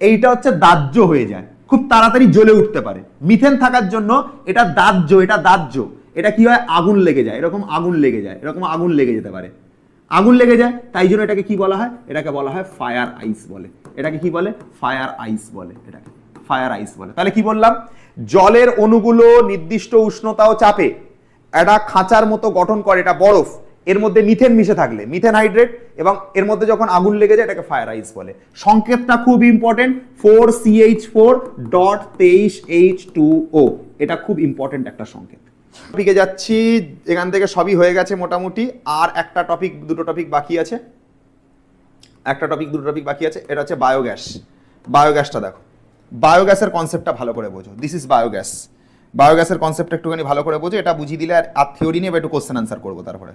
এইটা হচ্ছে দাহ্য হয়ে যায়, খুব তাড়াতাড়ি জ্বলে উঠতে পারে। মিথেন থাকার জন্য এটা দাহ্য, এটা কি হয়, আগুন লেগে যায়, এরকম আগুন লেগে যেতে পারে, আগুন লেগে যায়, তাই জন্য এটাকে কি বলা হয়, এটাকে বলা হয় ফায়ার আইস বলে। এটাকে কি বলে, ফায়ার আইস বলে, এটাকে ফায়ার আইস বলে। তাহলে কি বললাম, জলের অণুগুলো নির্দিষ্ট উষ্ণতা ও চাপে একটা খাঁচার মতো গঠন করে, এটা বরফ, এর মধ্যে মিথেন মিশে থাকলে মিথেন হাইড্রেট, এবং এর মধ্যে যখন আগুন লেগে যায় এটাকে ফায়ার আইস বলে। সংকেতটা খুব ইম্পর্টেন্ট, 4CH4.23H2O, এটা খুব ইম্পর্টেন্ট একটা সংকেত। টপিকে যাচ্ছি, এখান থেকে সবই হয়ে গেছে মোটামুটি, আর একটা টপিক দুটো টপিক বাকি আছে, এটা হচ্ছে বায়োগ্যাস। বায়োগ্যাসটা দেখো, বায়োগ্যাসের কনসেপ্টটা ভালো করে বোঝো। This is biogas. বায়োগ্যাসের কনসেপ্টটা একটুখানি ভালো করে বোঝো, এটা বুঝিয়ে দিলে আর থিওরি নিয়ে একটু কোশ্চেন আনসার করবো তারপরে,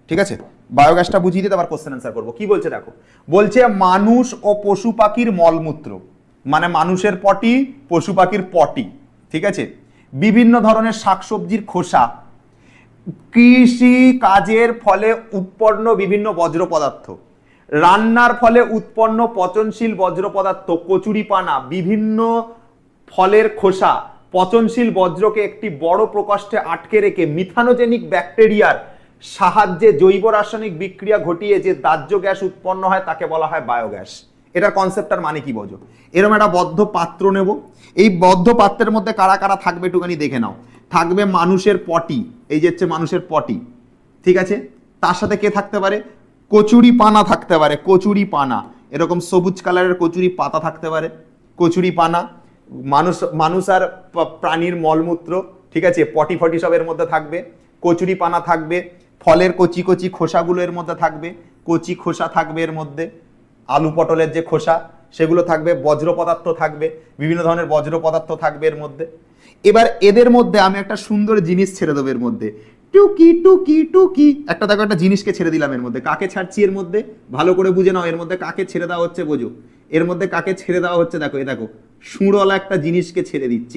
ঠিক আছে? বায়োগ্যাসটা বুঝিয়ে দিতে আবার কোশ্চেন আনসার করবো। কি বলছে দেখো, বলছে মানুষ ও পশু পাখির মলমূত্র, মানে মানুষের পটি, পশু পাখির পটি, ঠিক আছে, বিভিন্ন ধরনের শাকসবজির খোসা, কৃষি কাজের ফলে উৎপন্ন বিভিন্ন বজ্র পদার্থ, রান্নার ফলে উৎপন্ন পচনশীল বজ্র পদার্থ, কচুরিপানা, বিভিন্ন ফলের খোসা, পচনশীল বজ্রকে একটি বড় প্রকোষ্ঠে আটকে রেখে মিথানোজেনিক ব্যাকটেরিয়ার সাহায্যে জৈব রাসায়নিক বিক্রিয়া ঘটিয়ে যে দাহ্য গ্যাস উৎপন্ন হয় তাকে বলা হয় বায়োগ্যাস। এটার কনসেপ্টটার মানে কি বোঝো? এরকম একটা বদ্ধ পাত্র নেব, এই বদ্ধ পাত্রের মধ্যে কারা কারা থাকবে একটুখানি দেখে নাও। থাকবে মানুষের পটি, এই যে হচ্ছে মানুষের পটি, ঠিক আছে, তার সাথে কে থাকতে পারে? কচুরি পানা থাকতে পারে, কচুরি পানা, এরকম সবুজ কালারের কচুরি পাতা থাকতে পারে, কচুরি পানা, মানুষ আর প্রাণীর মলমূত্র, ঠিক আছে, পটি ফটি সব এর মধ্যে থাকবে, কচুরি পানা থাকবে, ফলের কচি কচি খোসাগুলো এর মধ্যে থাকবে, কচি খোসা থাকবে এর মধ্যে, আলু পটলের যে খোসা সেগুলো থাকবে, বজ্র পদার্থ থাকবে, বিভিন্ন ধরনের বজ্র পদার্থ থাকবে এর মধ্যে। এবার এদের মধ্যে আমি একটা সুন্দর জিনিস ছেড়ে দেবো এর মধ্যে, টুকি টুকি টুকি, একটা দেখো একটা জিনিসকে ছেড়ে দিলাম এর মধ্যে। কাকে ছাড়ছি এর মধ্যে ভালো করে বুঝে নাও, এর মধ্যে কাকে ছেড়ে দেওয়া হচ্ছে বোঝো। এর মধ্যে কাকে ছেড়ে দেওয়া হচ্ছে দেখো, এ দেখো সুরলা একটা জিনিসকে ছেড়ে দিচ্ছি।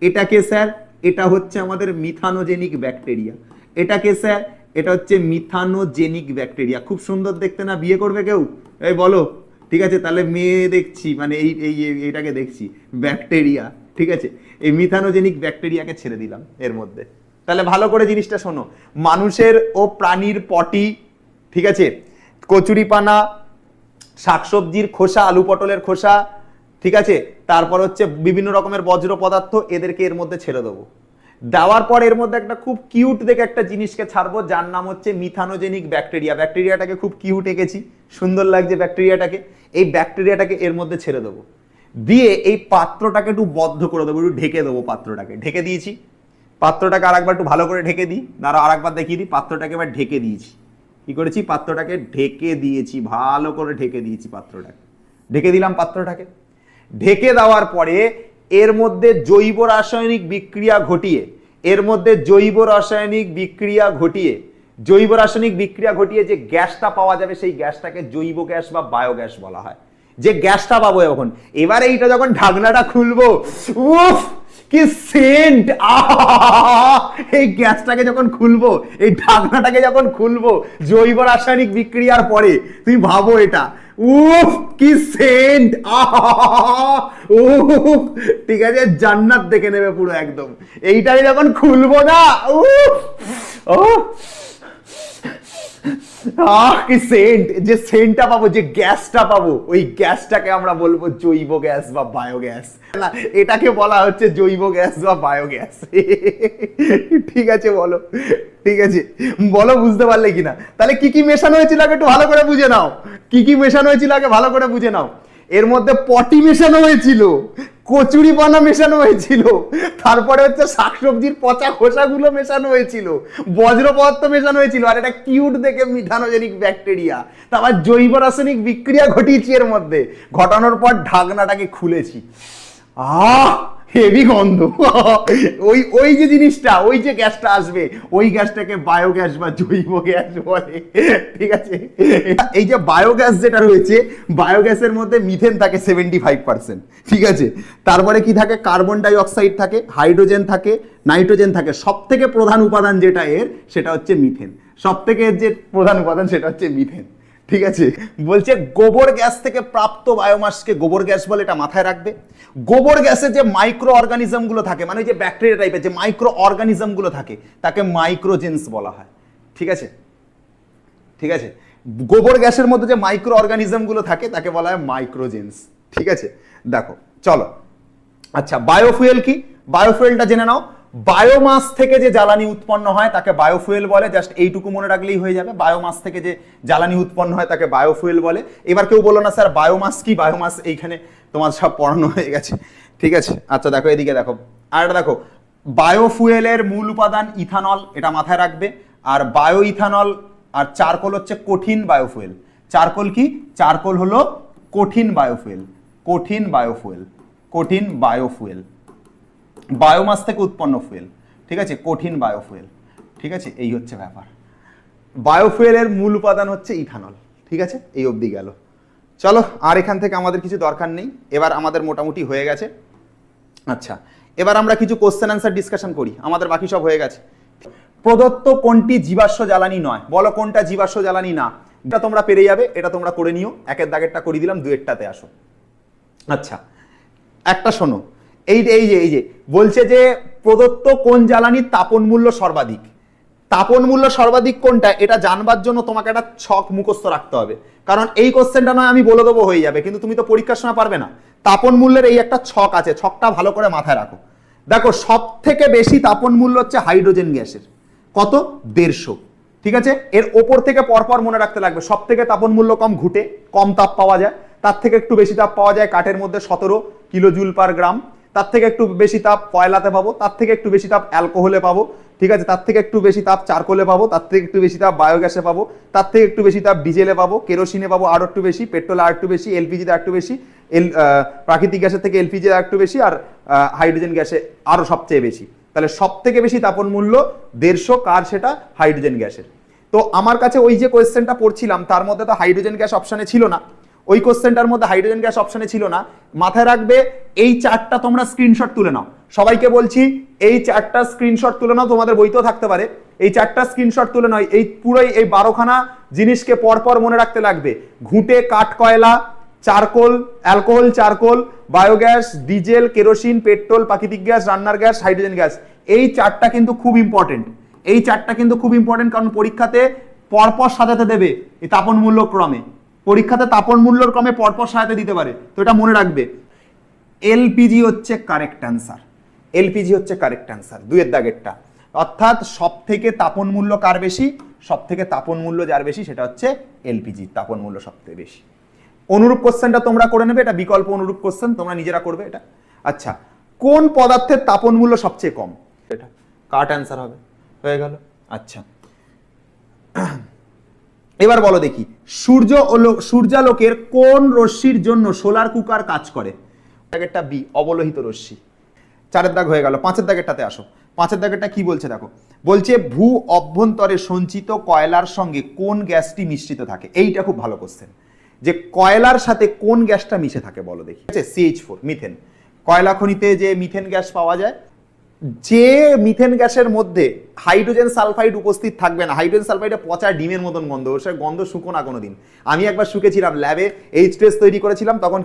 এটাকে স্যার, এটা হচ্ছে আমাদের মিথানোজেনিক ব্যাকটেরিয়া। এটাকে স্যার, এটা হচ্ছে মিথানোজেনিক ব্যাকটেরিয়া। খুব সুন্দর দেখতে না? বিয়ে করবে কেউ? এই বলো, ঠিক আছে? তাহলে মেয়ে দেখছি, মানে এইটাকে দেখছি ব্যাকটেরিয়া, ঠিক আছে, এই মিথানোজেনিক ব্যাকটেরিয়াকে ছেড়ে দিলাম এর মধ্যে। তাহলে ভালো করে জিনিসটা শোনো, মানুষের ও প্রাণীর পটি, ঠিক আছে, কচুরিপানা, শাকসবজির খোসা, আলু পটলের খোসা, ঠিক আছে, তারপর হচ্ছে বিভিন্ন রকমের বজ্র পদার্থ, এদেরকে এর মধ্যে ছেড়ে দেবো। দেওয়ার পর এর মধ্যে একটা খুব কিউট দেখে একটা জিনিসকে ছাড়বো, যার নাম হচ্ছে মিথানোজেনিক ব্যাকটেরিয়া। ব্যাকটেরিয়াটাকে খুব কিউট এঁকেছি, সুন্দর লাগছে ব্যাকটেরিয়াটাকে। এই ব্যাকটেরিয়াটাকে এর মধ্যে ছেড়ে দেবো, দিয়ে এই পাত্রটাকে একটু বদ্ধ করে দেবো, একটু ঢেকে দেবো পাত্রটাকে। ঢেকে দিয়েছি পাত্রটাকে, আরেকবার একটু ভালো করে ঢেকে দিই, না আরেকবার দেখিয়ে দিই। পাত্রটাকে এবার ঢেকে দিয়েছি। কি করেছি? পাত্রটাকে ঢেকে দিয়েছি, ভালো করে ঢেকে দিয়েছি পাত্রটাকে। ঢেকে দিলাম পাত্রটাকে। ঢেকে দেওয়ার পরে এর মধ্যে জৈব রাসায়নিক বিক্রিয়া ঘটিয়ে, জৈব রাসায়নিক বিক্রিয়া ঘটিয়ে যে গ্যাসটা পাওয়া যাবে সেই গ্যাসটাকে জৈব গ্যাস বা বায়োগ্যাস বলা হয়। যে গ্যাসটা পাবো এখন, এবারে এইটা যখন ঢাকনাটা খুলবো, উফ কি সেন্ট! এই গ্যাসটাকে যখন খুলবো, এই ঢাকনাটাকে যখন খুলবো জৈব রাসায়নিক বিক্রিয়ার পরে, তুমি ভাবো এটা, উফ কি সেন্ট! উফ, ঠিক আছে, জান্নাত দেখে নেবে পুরো একদম। এইটাকে যখন খুলবো না, উফ, কি সেন্ট! যে সেন্টটা পাবো, যে গ্যাসটা পাবো, ওই গ্যাসটাকে আমরা বলবো জৈব গ্যাস বা বায়োগ্যাস। না, এটাকে বলা হচ্ছে জৈব গ্যাস বা বায়োগ্যাস। ঠিক আছে, বলো, ঠিক আছে, বলো বুঝতে পারলে কিনা? তাহলে কি কি মেশানো হয়েছিল আগে একটু ভালো করে বুঝে নাও। কি কি মেশানো হয়েছিল আগে ভালো করে বুঝে নাও। এর মধ্যে পটি মেশানো হয়েছিল, কচুরি পানা মেশানো হয়েছিল, তারপরে হচ্ছে শাকসবজির পচা খোসাগুলো মেশানো হয়েছিল, বজ্র পদার্থ মেশানো হয়েছিল, আর এটা কিউট দেখে মিথানোজেনিক ব্যাকটেরিয়া। তারপর জৈব রাসায়নিক বিক্রিয়া ঘটিয়েছি এর মধ্যে। ঘটানোর পর ঢাকনাটাকে খুলেছি, হেভি গন্ধ। ওই যে জিনিসটা, ওই যে গ্যাসটা আসবে, ওই গ্যাসটাকে বায়োগ্যাস বা জৈব গ্যাস বলে, ঠিক আছে? এই যে বায়োগ্যাস যেটা রয়েছে, বায়োগ্যাসের মধ্যে মিথেন থাকে 75%, ঠিক আছে, তারপরে কি থাকে? কার্বন ডাই অক্সাইড থাকে, হাইড্রোজেন থাকে, নাইট্রোজেন থাকে। সব থেকে প্রধান উপাদান যেটা এর, সেটা হচ্ছে মিথেন। সব থেকে যে প্রধান উপাদান সেটা হচ্ছে মিথেন, ঠিক আছে? বলছে গোবর গ্যাস থেকে প্রাপ্ত বায়োমাসকে গোবর গ্যাস বলে, এটা মাথায় রাখবে। গোবর গ্যাসে যে মাইক্রো অর্গানিজম গুলো থাকে, মানে যে ব্যাকটেরিয়া টাইপের যে মাইক্রো অর্গানিজম গুলো থাকে, তাকে মাইক্রোজেন্স বলা হয়, ঠিক আছে? ঠিক আছে, গোবর গ্যাসের মধ্যে যে মাইক্রো অর্গানিজম গুলো থাকে তাকে বলা হয় মাইক্রোজেন্স, ঠিক আছে? দেখো চলো, আচ্ছা বায়োফুয়েল কি? বায়োফুয়েলটা জেনে নাও। বায়োমাস থেকে যে জ্বালানি উৎপন্ন হয় তাকে বায়োফুয়েল বলে। জাস্ট এইটুকু মনে রাখলেই হয়ে যাবে, বায়োমাস থেকে যে জ্বালানি উৎপন্ন হয় তাকে বায়োফুয়েল বলে। এবার কেউ বলো না স্যার বায়োমাস কি, বায়োমাস এইখানে তোমার সব পড়ানো হয়ে গেছে, ঠিক আছে। আচ্ছা দেখো এদিকে দেখো, আর এটা দেখো, বায়োফুয়েলের মূল উপাদান ইথানল, এটা মাথায় রাখবে। আর বায়ো ইথানল আর চারকোল হচ্ছে কঠিন বায়োফুয়েল। চারকোল কি, চারকোল হলো কঠিন বায়োফুয়েল, কঠিন বায়োফুয়েল, কঠিন বায়োফুয়েল, বায়োমাস থেকে উৎপন্ন ফুয়েল, ঠিক আছে, কঠিন বায়োফুয়েল, ঠিক আছে। এই হচ্ছে ব্যাপার, বায়োফুয়েলের মূল উপাদান হচ্ছে ইথানল, ঠিক আছে। এই অবধি গেল, চলো আর এখান থেকে আমাদের কিছু দরকার নেই, এবার আমাদের মোটামুটি হয়ে গেছে। আচ্ছা এবার আমরা কিছু কোশ্চেন অ্যান্সার ডিসকাশন করি, আমাদের বাকি সব হয়ে গেছে। প্রদত্ত কোনটি জীবাশ্ম জ্বালানি নয়, বলো কোনটা জীবাশ্ম জ্বালানি না। এটা তোমরা পেরে যাবে, এটা তোমরা করে নিও, একের দাগেরটা করে দিলাম, দুয়েরটাতে আসো। আচ্ছা একটা শোনো, এই যে বলছে যে প্রদত্ত কোন জ্বালানির তাপন মূল্য সর্বাধিক। তাপন মূল্য সর্বাধিক কোনটা এটা জানবার জন্য তোমাকে একটা ছক মুখস্থ রাখতে হবে, কারণ এই কোশ্চেনটা নয় আমি বলে দেবো হয়ে যাবে, কিন্তু তুমি তো পরীক্ষার সময় পারবে না। তাপন মূল্যের এই একটা ছক আছে, ছকটা ভালো করে মাথায় রাখো। দেখো সব থেকে বেশি তাপন মূল্য হচ্ছে হাইড্রোজেন গ্যাসের, কত, 150, ঠিক আছে। এর ওপর থেকে পরপর মনে রাখতে লাগবে, সব থেকে তাপন মূল্য কম ঘুটে, কম তাপ পাওয়া যায়। তার থেকে একটু বেশি তাপ পাওয়া যায় কাঠের মধ্যে 17 কিলো জুল পার গ্রাম। তার থেকে একটু বেশি তাপ কয়লাতে পাবো, তার থেকে একটু বেশি তাপ অ্যালকোহলে পাবো, ঠিক আছে। তার থেকে একটু বেশি তাপ চারকোলে পাবো, তার থেকে একটু বেশি তাপ বায়োগ্যাসে পাবো, তার থেকে একটু বেশি তাপ ডিজেলে পাবো, কেরোসিনে পাবো আরো একটু বেশি, পেট্রোলে আর একটু বেশি, এলপিজিতে আর একটু বেশি, প্রাকৃতিক গ্যাসের থেকে এলপিজি আর একটু বেশি, আর হাইড্রোজেন গ্যাসে আরো সবচেয়ে বেশি। তাহলে সব থেকে বেশি তাপন মূল্য 150, কার, সেটা হাইড্রোজেন গ্যাসের। তো আমার কাছে ওই যে কোয়েশ্চেনটা পড়ছিলাম তার মধ্যে তো হাইড্রোজেন গ্যাস অপশনে ছিল না, ওই কোশ্চেনটার মধ্যে হাইড্রোজেন গ্যাস অপশনে ছিল না। মাথায় রাখবে এই চারটা তোমরা স্ক্রিনশট তুলে নাও, সবাইকে বলছি এই চারটা স্ক্রিনশট তুলে নাও, তোমাদের বইতেও থাকতে পারে। এই চারটা স্ক্রিনশট তুলে নাও, এই পুরোই এই 12খানা জিনিসকে পরপর মনে রাখতে লাগবে। ঘুঁটে, কাঠ কয়লা, charcoal, alcohol, charcoal, biogas, diesel, kerosene, petrol, প্রাকৃতিক গ্যাস, রান্নার গ্যাস, হাইড্রোজেন গ্যাস। এই চারটা কিন্তু খুব ইম্পর্টেন্ট, এই চারটা কিন্তু খুব ইম্পর্টেন্ট, কারণ পরীক্ষাতে পরপর সাজাতে দেবে এই তাপন মূল্য ক্রমে, পরীক্ষাতে তাপন মূল্যর ক্রমে পরপর সাজাতে দিতে পারে, তো এটা মনে রাখবে। এলপিজি হচ্ছে কারেক্ট অ্যান্সার, এলপিজি হচ্ছে কারেক্ট অ্যান্সার, দুয়ের দাগেরটা। অর্থাৎ সব থেকে তাপন মূল্য কার বেশি, সব থেকে তাপন মূল্য যার বেশি সেটা হচ্ছে এলপিজি, তাপন মূল্য সবথেকে বেশি। অনুরূপ কোশ্চেনটা তোমরা করে নেবে, এটা বিকল্প অনুরূপ কোশ্চেন, তোমরা নিজেরা করবে এটা। আচ্ছা কোন পদার্থের তাপন মূল্য সবচেয়ে কম, এটা কাট অ্যান্সার হবে, হয়ে গেল। আচ্ছা এবার বলো দেখি, সূর্যালোকের কোন রশ্মির জন্য সোলার কুকার কাজ করে। দাগেরটা বি, অবলোহিত রশ্মি। 4এর দাগ হয়ে গেল, 5এর দাগেরটাতে আসো। 5এর দাগেরটা কি বলছে দেখো, বলছে ভূ অভ্যন্তরে সঞ্চিত কয়লার সঙ্গে কোন গ্যাসটি মিশ্রিত থাকে। এইটা খুব ভালো কোশ্চেন, যে কয়লার সাথে কোন গ্যাসটা মিশে থাকে বলো দেখি। ঠিক আছে, CH4, মিথেন। কয়লা খনিতে যে মিথেন গ্যাস পাওয়া যায়, যে মিথেন গ্যাসের মধ্যে হাইড্রোজেন সালফাইড উপস্থিত থাকবে না, হাইড্রোজেন সালফাইডে পচা ডিমের মতন গন্ধ, ওর সে গন্ধ শুকো না কোনোদিন। আমি একবার শুকেছিলাম ল্যাবে, H2S তৈরি করেছিলাম, তখন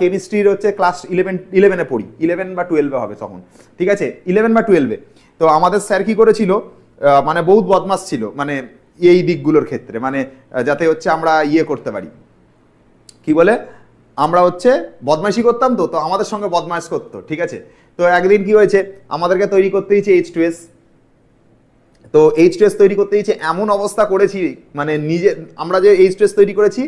কেমিস্ট্রির হচ্ছে ক্লাস 11-এ পড়ি, 11 বা 12-এ হবে তখন, ঠিক আছে, 11 বা 12-এ। তো আমাদের স্যার কি করেছিল, মানে বহুত বদমাস ছিল, মানে এই দিকগুলোর ক্ষেত্রে, মানে যাতে হচ্ছে আমরা ইয়ে করতে পারি, কি বলে, আমরা হচ্ছে বদমাইশি করতাম, তো তো আমাদের সঙ্গে বদমাইশ করতো, ঠিক আছে। তো একদিন কি হয়েছে, আমাদেরকে তৈরি করতে দিয়েছে H2S, তো H2S তৈরি করতে দিয়েছে, এমন অবস্থা করেছি, মানে নিজে আমরা যে H2S তৈরি করেছি,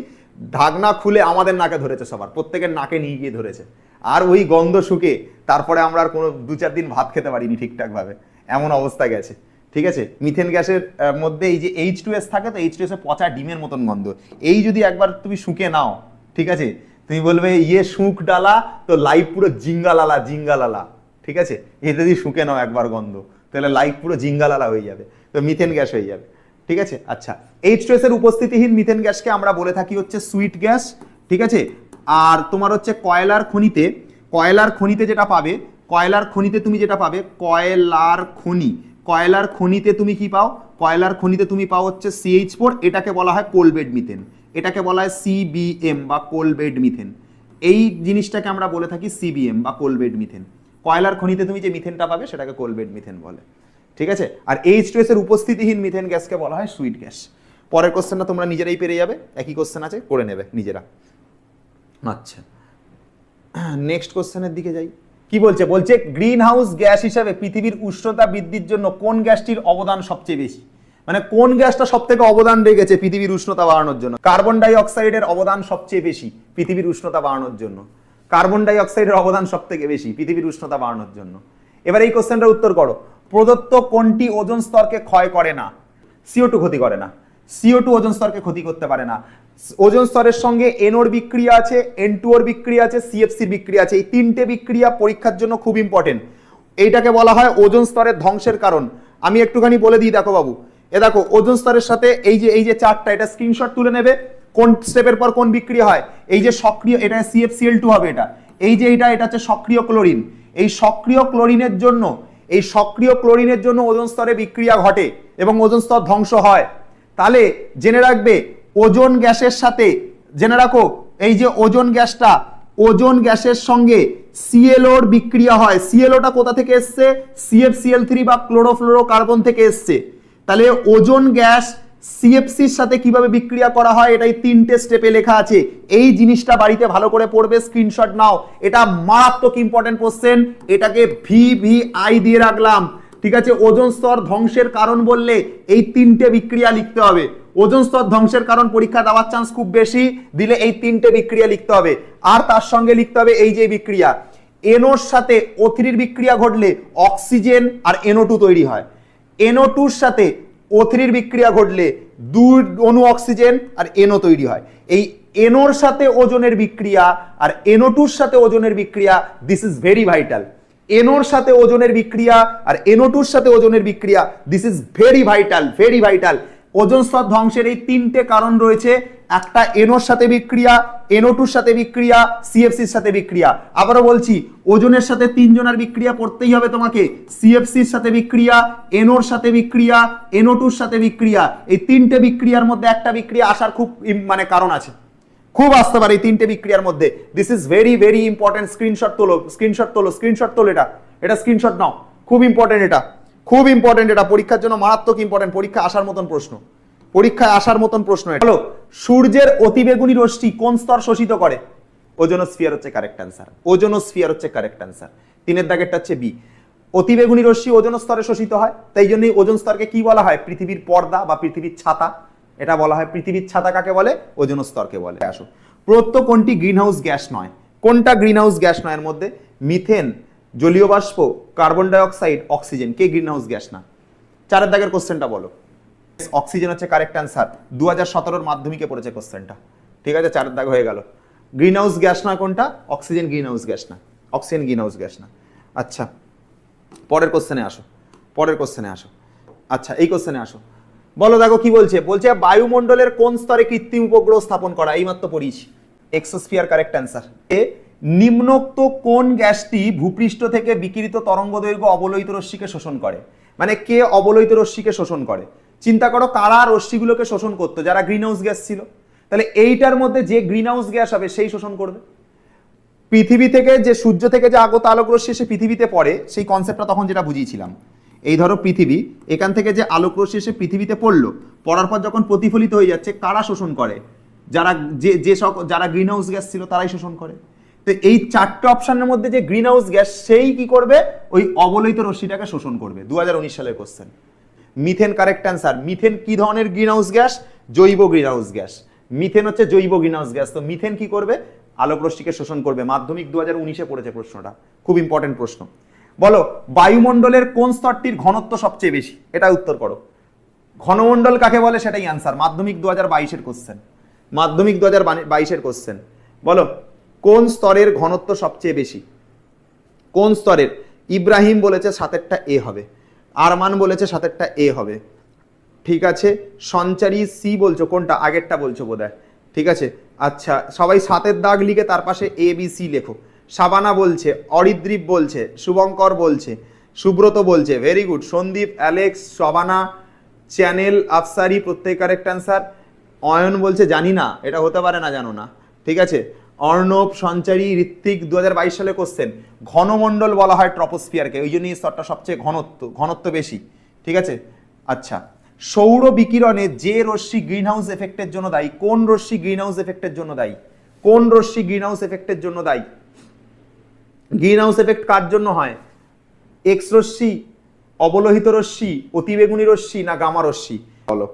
ঢাকনা খুলে আমাদের নাকে ধরেছে, সবার প্রত্যেকের নাকে নিয়ে গিয়ে ধরেছে, আর ওই গন্ধ শুকে তারপরে আমরা আর কোনো 2-4 দিন ভাত খেতে পারিনি ঠিকঠাকভাবে, এমন অবস্থা গেছে, ঠিক আছে। মিথেন গ্যাসের মধ্যে এই যে H2S থাকে, তো H2S এ পচা ডিমের মতন গন্ধ, এই যদি একবার তুমি শুকে নাও, ঠিক আছে, তুমি বলবে ইয়ে শুঁক ডালা তো লাইফ পুরো জিঙ্গালালা জিঙ্গালালা, ঠিক আছে, এতে যদি শুকে নাও একবার গন্ধ, তাহলে লাইফ পুরো জিঙ্গালালা হয়ে যাবে, তো মিথেন গ্যাস হয়ে যাবে, ঠিক আছে। আচ্ছা H2S এর উপস্থিতিহীন মিথেন গ্যাসকে আমরা বলে থাকি হচ্ছে সুইট গ্যাস, ঠিক আছে। আর তোমার হচ্ছে কয়লার খনিতে যেটা পাবে, কয়লার খনিতে তুমি যেটা পাবে, কয়লার খনিতে তুমি কি পাও, কয়লার খনিতে তুমি পাও হচ্ছে CH4, এটাকে বলা হয় কোলবেড মিথেন, এটাকে বলা হয় CBM বা কোলবেড মিথেন, এই জিনিসটাকে আমরা বলে থাকি CBM বা কোলবেড মিথেন। কয়লার খনিতে তুমি যে মিথেনটা পাবে সেটাকে কোলবেড মিথেন বলে, ঠিক আছে। আর H2S এর উপস্থিতিহীন মিথেন গ্যাসকে বলা হয় সুইট গ্যাস। পরের কোশ্চেনটা তোমরা নিজেরাই পেরে যাবে, একই কোশ্চেন আছে, করে নেবে নিজেরা। আচ্ছা নেক্সট কোশ্চেনের দিকে যাই। কি বলছে, বলছে গ্রিন হাউস গ্যাস হিসাবে পৃথিবীর উষ্ণতা বৃদ্ধির জন্য কোন গ্যাসটির অবদান সবচেয়ে বেশি, মানে কোন গ্যাসটা সব থেকে অবদান রেখেছে পৃথিবীর উষ্ণতা বাড়ানোর জন্য। কার্বন ডাই অক্সাইডের অবদান সবচেয়ে বেশি পৃথিবীর উষ্ণতা বাড়ানোর জন্য, কার্বন ডাই অক্সাইডের অবদান সব থেকে বেশি পৃথিবীর উষ্ণতা বাড়ানোর জন্য। এবার এই কোশ্চেনটার উত্তর করো, প্রদত্ত কোনটি ওজোন স্তরকে ক্ষয় করে না? CO2 ক্ষতি করে না, CO2 ওজোন স্তরকে ক্ষতি করতে পারে না। ওজোন স্তরের সঙ্গে NOর বিক্রিয়া আছে, N2ওর বিক্রিয়া আছে, CFCর বিক্রিয়া আছে। এই তিনটে বিক্রিয়া পরীক্ষার জন্য খুব ইম্পর্টেন্ট। এইটাকে বলা হয় ওজোন স্তরের ধ্বংসের কারণ। আমি একটুখানি বলে দিই, দেখো বাবু, দেখো ওজোন স্তরের সাথে এই যে চারটা, এটা স্ক্রিনশট তুলে নেবে, কোন স্টেপের পর কোন বিক্রিয়া হয়। এই যে সক্রিয়, এটা CFCl2 হবে, এটা এটা হচ্ছে সক্রিয় ক্লোরিন। এই সক্রিয় ক্লোরিনের জন্য ওজোন স্তরে বিক্রিয়া ঘটে এবং ওজোন স্তর ধ্বংস হয়। তাহলে জেনে রাখবে, ওজোন গ্যাসের সাথে, জেনে রাখো এই যে ওজোন গ্যাসটা, ওজোন গ্যাসের সঙ্গে CLOর বিক্রিয়া হয়। CLOটা কোথা থেকে এসছে? CFCl3 বা ক্লোরোফ্লোরোকার্বন থেকে এসছে। তাহলে ওজোন গ্যাস CFCর সাথে কিভাবে বিক্রিয়া করা হয়, এটাই তিনটে স্টেপে লেখা আছে। এই জিনিসটা বাড়িতে ভালো করে পড়বে, স্ক্রিনশট নাও, এটা মারাত্মক ইম্পর্টেন্ট কোশ্চেন। এটাকে VVI দিয়ে রাখলাম, ঠিক আছে। ওজোন স্তর ধ্বংসের কারণ বললে এই তিনটে বিক্রিয়া লিখতে হবে। ওজোন স্তর ধ্বংসের কারণ পরীক্ষা দেওয়ার চান্স খুব বেশি, দিলে এই তিনটে বিক্রিয়া লিখতে হবে। আর তার সঙ্গে লিখতে হবে এই যে বিক্রিয়া, NOর সাথে O3 বিক্রিয়া ঘটলে অক্সিজেন আর NO2 তৈরি হয়। NO2-র সাথে O3 বিক্রিয়া ঘটলে 2 অণু অক্সিজেন আর NO তৈরি হয়। এই NOর সাথে ওজনের বিক্রিয়া আর NO2-র সাথে ওজনের বিক্রিয়া, দিস ইজ ভেরি ভাইটাল। NOর সাথে ওজনের বিক্রিয়া আর NO2-র সাথে ওজনের বিক্রিয়া, this is very vital, very vital. Ozone স্তর ধ্বংসের এই তিনটে কারণ রয়েছে, একটা NOর সাথে বিক্রিয়া, NO2-র সাথে বিক্রিয়া, CFCর সাথে বিক্রিয়া। আবারও বলছি, ওজনের সাথে তিনজনের বিক্রিয়া পড়তেই হবে তোমাকে, CFCর সাথে বিক্রিয়া, NOর সাথে বিক্রিয়া, NO2-র সাথে বিক্রিয়া। এই তিনটে বিক্রিয়ার মধ্যে একটা বিক্রিয়া আসার খুব মানে কারণ আছে, খুব আসতে পারে এই তিনটে বিক্রিয়ার মধ্যে। This is very very important. Screenshot তোলো, স্ক্রিনশট তোলো, স্ক্রিনশট তোলো, এটা স্ক্রিনশট নাও, খুব ইম্পর্টেন্ট, এটা খুব ইম্পর্টেন্ট, এটা পরীক্ষার জন্য মারাত্মক ইম্পর্টেন্ট, পরীক্ষা আসার মতন প্রশ্ন, পরীক্ষায় আসার মতন প্রশ্ন। হ্যালো, সূর্যের অতিবেগুনি রশ্মি কোন স্তর শোষিত করে? ওজোনোস্ফিয়ার হচ্ছে কারেক্ট অ্যান্সার, ওজোনোস্ফিয়ার হচ্ছে কারেক্ট অ্যান্সার। 3-এর দাগেরটা হচ্ছে বি। অতিবেগুনি রশ্মি ওজোন স্তরে শোষিত হয়, তাই জন্যই ওজোন স্তরকে কি বলা হয়? পৃথিবীর পর্দা বা পৃথিবীর ছাতা, এটা বলা হয়। পৃথিবীর ছাতা কাকে বলে? ওজোন স্তরকে বলে। আসো, প্রদত্ত কোনটি গ্রিনহাউস গ্যাস নয়? কোনটা গ্রিনহাউস গ্যাস নয়? এর মধ্যে মিথেন, জলীয় বাষ্প, কার্বন ডাই অক্সাইড, অক্সিজেন, কে গ্রিনহাউস গ্যাস না? 4-এর দাগের কোশ্চেনটা বলো। অক্সিজেন হচ্ছে কারেক্ট অ্যান্সার, 2017-র মাধ্যমিকে পড়েছে কোশ্চেনটা, ঠিক আছে। 4-এর দাগ হয়ে গেল। গ্রিনহাউস গ্যাস না কোনটা? অক্সিজেন গ্রিনহাউস গ্যাস না, অক্সিজেন গ্রিনহাউস গ্যাস না। আচ্ছা, পরের কোশ্চেনে আসো, পরের কোশ্চেনে আসো। আচ্ছা, এই কোশ্চেনে আসো, বলো। দেখো কি বলছে, বলছে বায়ুমণ্ডলের কোন স্তরে কৃত্রিম উপগ্রহ স্থাপন করা? এইমাত্র পড়িয়েছি, এক্সোস্ফিয়ার কারেক্ট অ্যান্সার। নিম্নোক্ত কোন গ্যাসটি ভূপৃষ্ঠ থেকে বিকিরিত তরঙ্গদৈর্ঘ্য অবলোহিত রশ্মিকে শোষণ করে? মানে কে অবলোহিত রশ্মিকে শোষণ করে? চিন্তা করো, কারা রশ্মিগুলোকে শোষণ করতো? যারা গ্রিনহাউস গ্যাস ছিল। তাহলে এইটার মধ্যে যে গ্রিনহাউস গ্যাস হবে সেই শোষণ করবে। পৃথিবী থেকে যে, সূর্য থেকে যে আগত আলোক রশ্মি এসে পৃথিবীতে পড়ে, সেই কনসেপ্টটা তখন যেটা বুঝিয়েছিলাম, এই ধরো পৃথিবী, এখান থেকে যে আলোক রশ্মি এসে পৃথিবীতে পড়লো, পড়ার পর যখন প্রতিফলিত হয়ে যাচ্ছে, কারা শোষণ করে? যারা গ্রিনহাউস গ্যাস ছিল তারাই শোষণ করে। তো এই 4টে অপশনের মধ্যে যে গ্রিনহাউস গ্যাস, সেই কি করবে? ওই অবলোহিত রশ্মিটাকে শোষণ করবে। 2019 সালের question. Methane correct answer. Methane কি ধরনের গ্রিনহাউস গ্যাস? জৈব গ্রিনহাউস গ্যাস। মিথেন হচ্ছে জৈব গ্রিনহাউস গ্যাস। তো মিথেন কি করবে? আলোক রশ্মিকে শোষণ করবে। মাধ্যমিক 2019-এ পড়েছে প্রশ্নটা, খুব ইম্পর্টেন্ট প্রশ্ন। বলো, বায়ুমণ্ডলের কোন স্তরটির ঘনত্ব সবচেয়ে বেশি? এটা উত্তর করো। ঘনমণ্ডল কাকে বলে সেটাই অ্যান্সার। মাধ্যমিক 2022-এর কোশ্চেন, মাধ্যমিক 2022-এর কোশ্চেন। বলো, কোন স্তরের ঘনত্ব সবচেয়ে বেশি? কোন স্তরের? ইব্রাহিম বলেছে 7-এরটা এ হবে, আরমান বলেছে 7-এরটা এ হবে, ঠিক আছে। সঞ্চারী সি বলছো, কোনটা? আগেরটা বলছো বোধহয়, ঠিক আছে। আচ্ছা, সবাই 7-এর দাগ লিখে তার পাশে এ বি সি লেখো। শাবানা বলছে, অরিদ্রীপ বলছে, শুভঙ্কর বলছে, সুব্রত বলছে, very good. Sandeep, Alex, Shabana, চ্যানেল, আফসারি, প্রত্যেক কারেক্ট অ্যান্সার। অয়ন বলছে জানি না, এটা হতে পারে না, জানো না, ঠিক আছে। অর্ণব, সঞ্চারী, ঋত্বিক, 2022 সালে কোশ্চেন। ঘনমণ্ডল বলা হয় ট্রপোস্ফিয়ারকে, ওই জন্য এই স্তরটা সবচেয়ে ঘনত্ব বেশি, ঠিক আছে। আচ্ছা, সৌর বিকিরণে যে রশ্মি গ্রিনহাউস এফেক্টের জন্য দায়ী, কোন রশ্মি গ্রিনহাউস এফেক্টের জন্য দায়ী? কোন রশ্মি গ্রিনহাউস এফেক্টের জন্য দায়ী? গ্রিন হাউস এফেক্ট কার জন্য হয়? এক্স রশ্মি, অবলোহিত রশ্মি, অতিবেগুনি রশ্মি না গামা রশ্মি? বলো।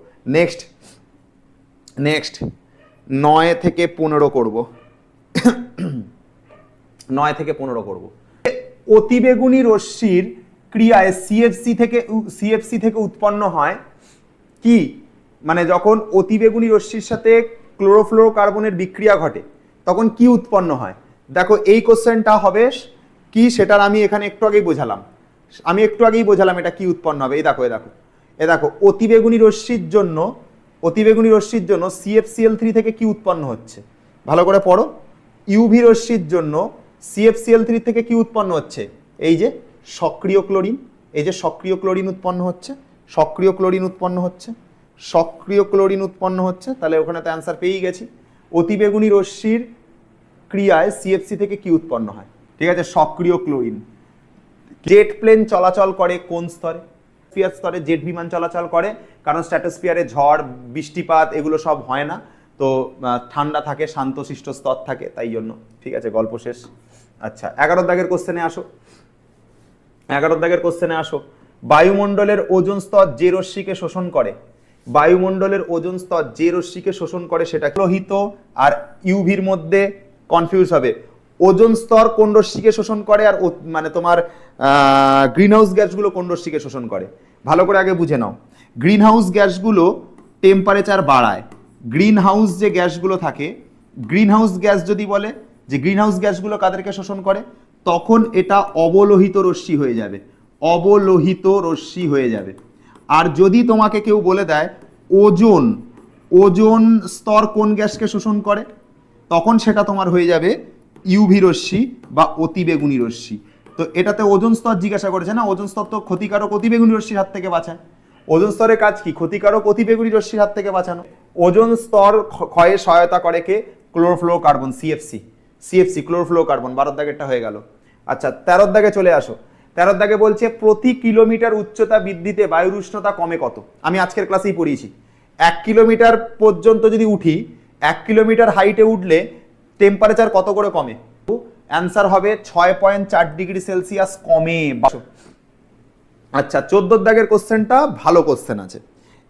নেক্সট 9 থেকে 15 করব। 9 থেকে 15 করব। অতিবেগুনি রশ্মির ক্রিয়ায় সিএফসি থেকে উৎপন্ন হয় কি? মানে যখন অতিবেগুনি রশ্মির সাথে ক্লোরোফ্লোরোকার্বনের বিক্রিয়া ঘটে তখন কি উৎপন্ন হয়? দেখো এই কোশ্চেনটা হবে কি সেটার আমি এখানে একটু আগেই বোঝালাম। এটা কি উৎপন্ন হবে। এই দেখো অতিবেগুনি রশ্মির জন্য CFCl3 থেকে কি উৎপন্ন হচ্ছে, ভালো করে পড়ো। ইউভি রশ্মির জন্য CFCl3 থেকে কি উৎপন্ন হচ্ছে? এই যে সক্রিয় ক্লোরিন উৎপন্ন হচ্ছে। তাহলে ওখানে তো অ্যান্সার পেয়েই গেছি। অতিবেগুনি রশ্মির ক্রিয়ায় সিএফসি থেকে কি উৎপন্ন হয়? ঠিক আছে, সক্রিয় ক্লোরিন। জেট প্লেন চলাচল করে কোন স্তরে? স্পিয়ার স্তরে জেট বিমান চলাচল করে, কারণ স্ট্র্যাটোস্ফিয়ারে ঝড় বৃষ্টিপাত এগুলো সব হয় না, তো ঠান্ডা থাকে, শান্তশিষ্ট স্তর থাকে, তাই জন্য। ঠিক আছে, গল্প শেষ। আচ্ছা, 11 দাগের কোশ্চেনে আসো। বায়ুমণ্ডলের ওজোন স্তর যে রশ্মিকে শোষণ করে সেটা লোহিত আর ইউভির মধ্যে কনফিউজ হবে। ওজোন স্তর কোন রশ্মিকে শোষণ করে আর মানে তোমার গ্রিনহাউস গ্যাসগুলো কোন রশ্মিকে শোষণ করে? ভালো করে আগে বুঝে নাও। গ্রিনহাউস গ্যাসগুলো টেম্পারেচার বাড়ায়। গ্রিনহাউস যে গ্যাসগুলো থাকে, গ্রিনহাউস গ্যাস যদি বলে যে গ্রিনহাউস গ্যাসগুলো কাদেরকে শোষণ করে, তখন এটা অবলোহিত রশ্মি হয়ে যাবে। আর যদি তোমাকে কেউ বলে দেয় ওজোন স্তর কোন গ্যাসকে শোষণ করে, তখন সেটা তোমার হয়ে যাবে ইউভি রশ্মি বা অতিবেগুনি রশ্মি। তো এটাতে ওজোন স্তর জিজ্ঞাসা করেছে না, ওজোন স্তর তো ক্ষতিকারক অতিবেগুনি রশ্মির হাত থেকে বাঁচায়। ওজোন স্তরের কাজ কি? ক্ষতিকারক অতিবেগুনি রশ্মির হাত থেকে বাঁচানো। ওজোন স্তর ক্ষয়ে সহায়তা করে কে? Chlorofluorocarbon, CFC chlorofluorocarbon. 12 দাগেরটা হয়ে গেল। আচ্ছা, 13 দাগে চলে আসো। 13 দাগে বলছে প্রতি কিলোমিটার উচ্চতা বৃদ্ধিতে বায়ুর উষ্ণতা কমে কত? আমি আজকের ক্লাসেই পড়িয়েছি। 1 কিলোমিটার পর্যন্ত যদি উঠি, 1 কিলোমিটার হাইটে উঠলে টেম্পারেচার কত করে কমে? অ্যান্সার হবে 6.4 ডিগ্রি সেলসিয়াস কমে। আচ্ছা, 14 দাগের কোশ্চেনটা ভালো কোশ্চেন আছে,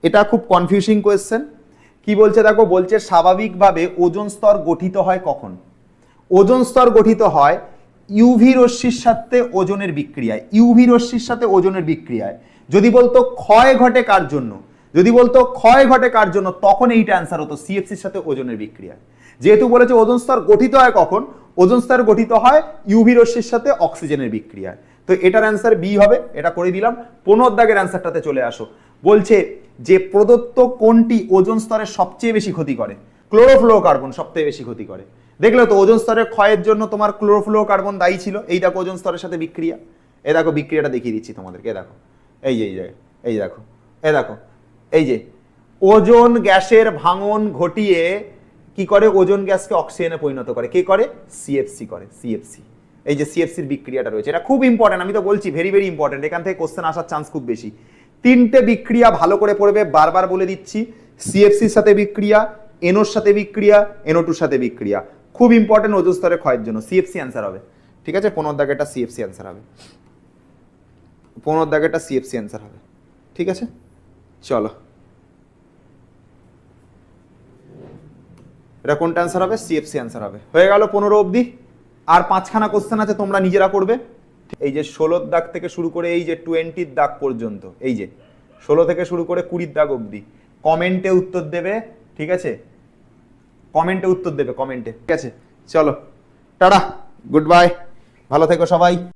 এটা খুব কনফিউজিং কোশ্চেন। কি বলছে দেখো, বলছে স্বাভাবিকভাবে ওজোন স্তর গঠিত হয় কখন? ওজোন স্তর গঠিত হয় ইউভি রশ্মির সাথে ওজনের বিক্রিয়ায়। যদি বলতো ক্ষয় ঘটে কার জন্য, তখন এইটা অ্যান্সার হতো সিএফসির সাথে ওজনের বিক্রিয়ায়। যেহেতু বলেছে ওজোন স্তর গঠিত হয় কখন, ওজোন স্তর গঠিত হয় ইউভি রশ্মির সাথে অক্সিজেনের বিক্রিয়ায়। তো এটার অ্যান্সার বি হবে, এটা করে দিলাম। 15 দাগের অ্যান্সারটাতে চলে আসো। বলছে যে প্রদত্ত কোনটি ওজোন স্তরের সবচেয়ে বেশি ক্ষতি করে? ক্লোরোফ্লোরোকার্বন সবচেয়ে বেশি ক্ষতি করে। দেখলে তো ওজোন স্তরের ক্ষয়ের জন্য তোমার ক্লোরোফ্লোরোকার্বন দায়ী ছিল। এই দেখো ওজোন স্তরের সাথে বিক্রিয়া, এই দেখো বিক্রিয়াটা দেখিয়ে দিচ্ছি তোমাদেরকে। দেখো এই যে ওজোন গ্যাসের ভাঙন ঘটিয়ে কি করে? ওজোন গ্যাসকে অক্সিজেনে পরিণত করে। কে করে? সিএফসি করে। এই যে সিএফসির বিক্রিয়াটা রয়েছে, এটা খুব ইম্পর্টেন্ট। আমি তো বলছি ভেরি ভেরি ইম্পর্টেন্ট, এখান থেকে কোশ্চেন আসার চান্স খুব বেশি। 3টে বিক্রিয়া ভালো করে পড়বে, বারবার বলে দিচ্ছি। সিএফসির সাথে বিক্রিয়া, এনওর সাথে বিক্রিয়া, NO2 সাথে বিক্রিয়া, খুব ইম্পর্টেন্ট ওজোন স্তরের ক্ষয়ের জন্য। সিএফসি অ্যান্সার হবে। ঠিক আছে, 15 দাগেরটা সিএফসি অ্যান্সার হবে। ঠিক আছে, চলো, এটা কোনটা অ্যান্সার হবে? সিএফসি অ্যান্সার হবে। হয়ে গেল 15 অবধি। আর 5খানা কোশ্চেন আছে, তোমরা নিজেরা করবে। এই যে 16 দাগ থেকে শুরু করে এই যে 20 দাগ পর্যন্ত, এই যে 16 থেকে শুরু করে 20 দাগ অবধি কমেন্টে উত্তর দেবে। ঠিক আছে, কমেন্টে। ঠিক আছে, চলো, টাটা, গুড বাই, ভালো থেকো সবাই।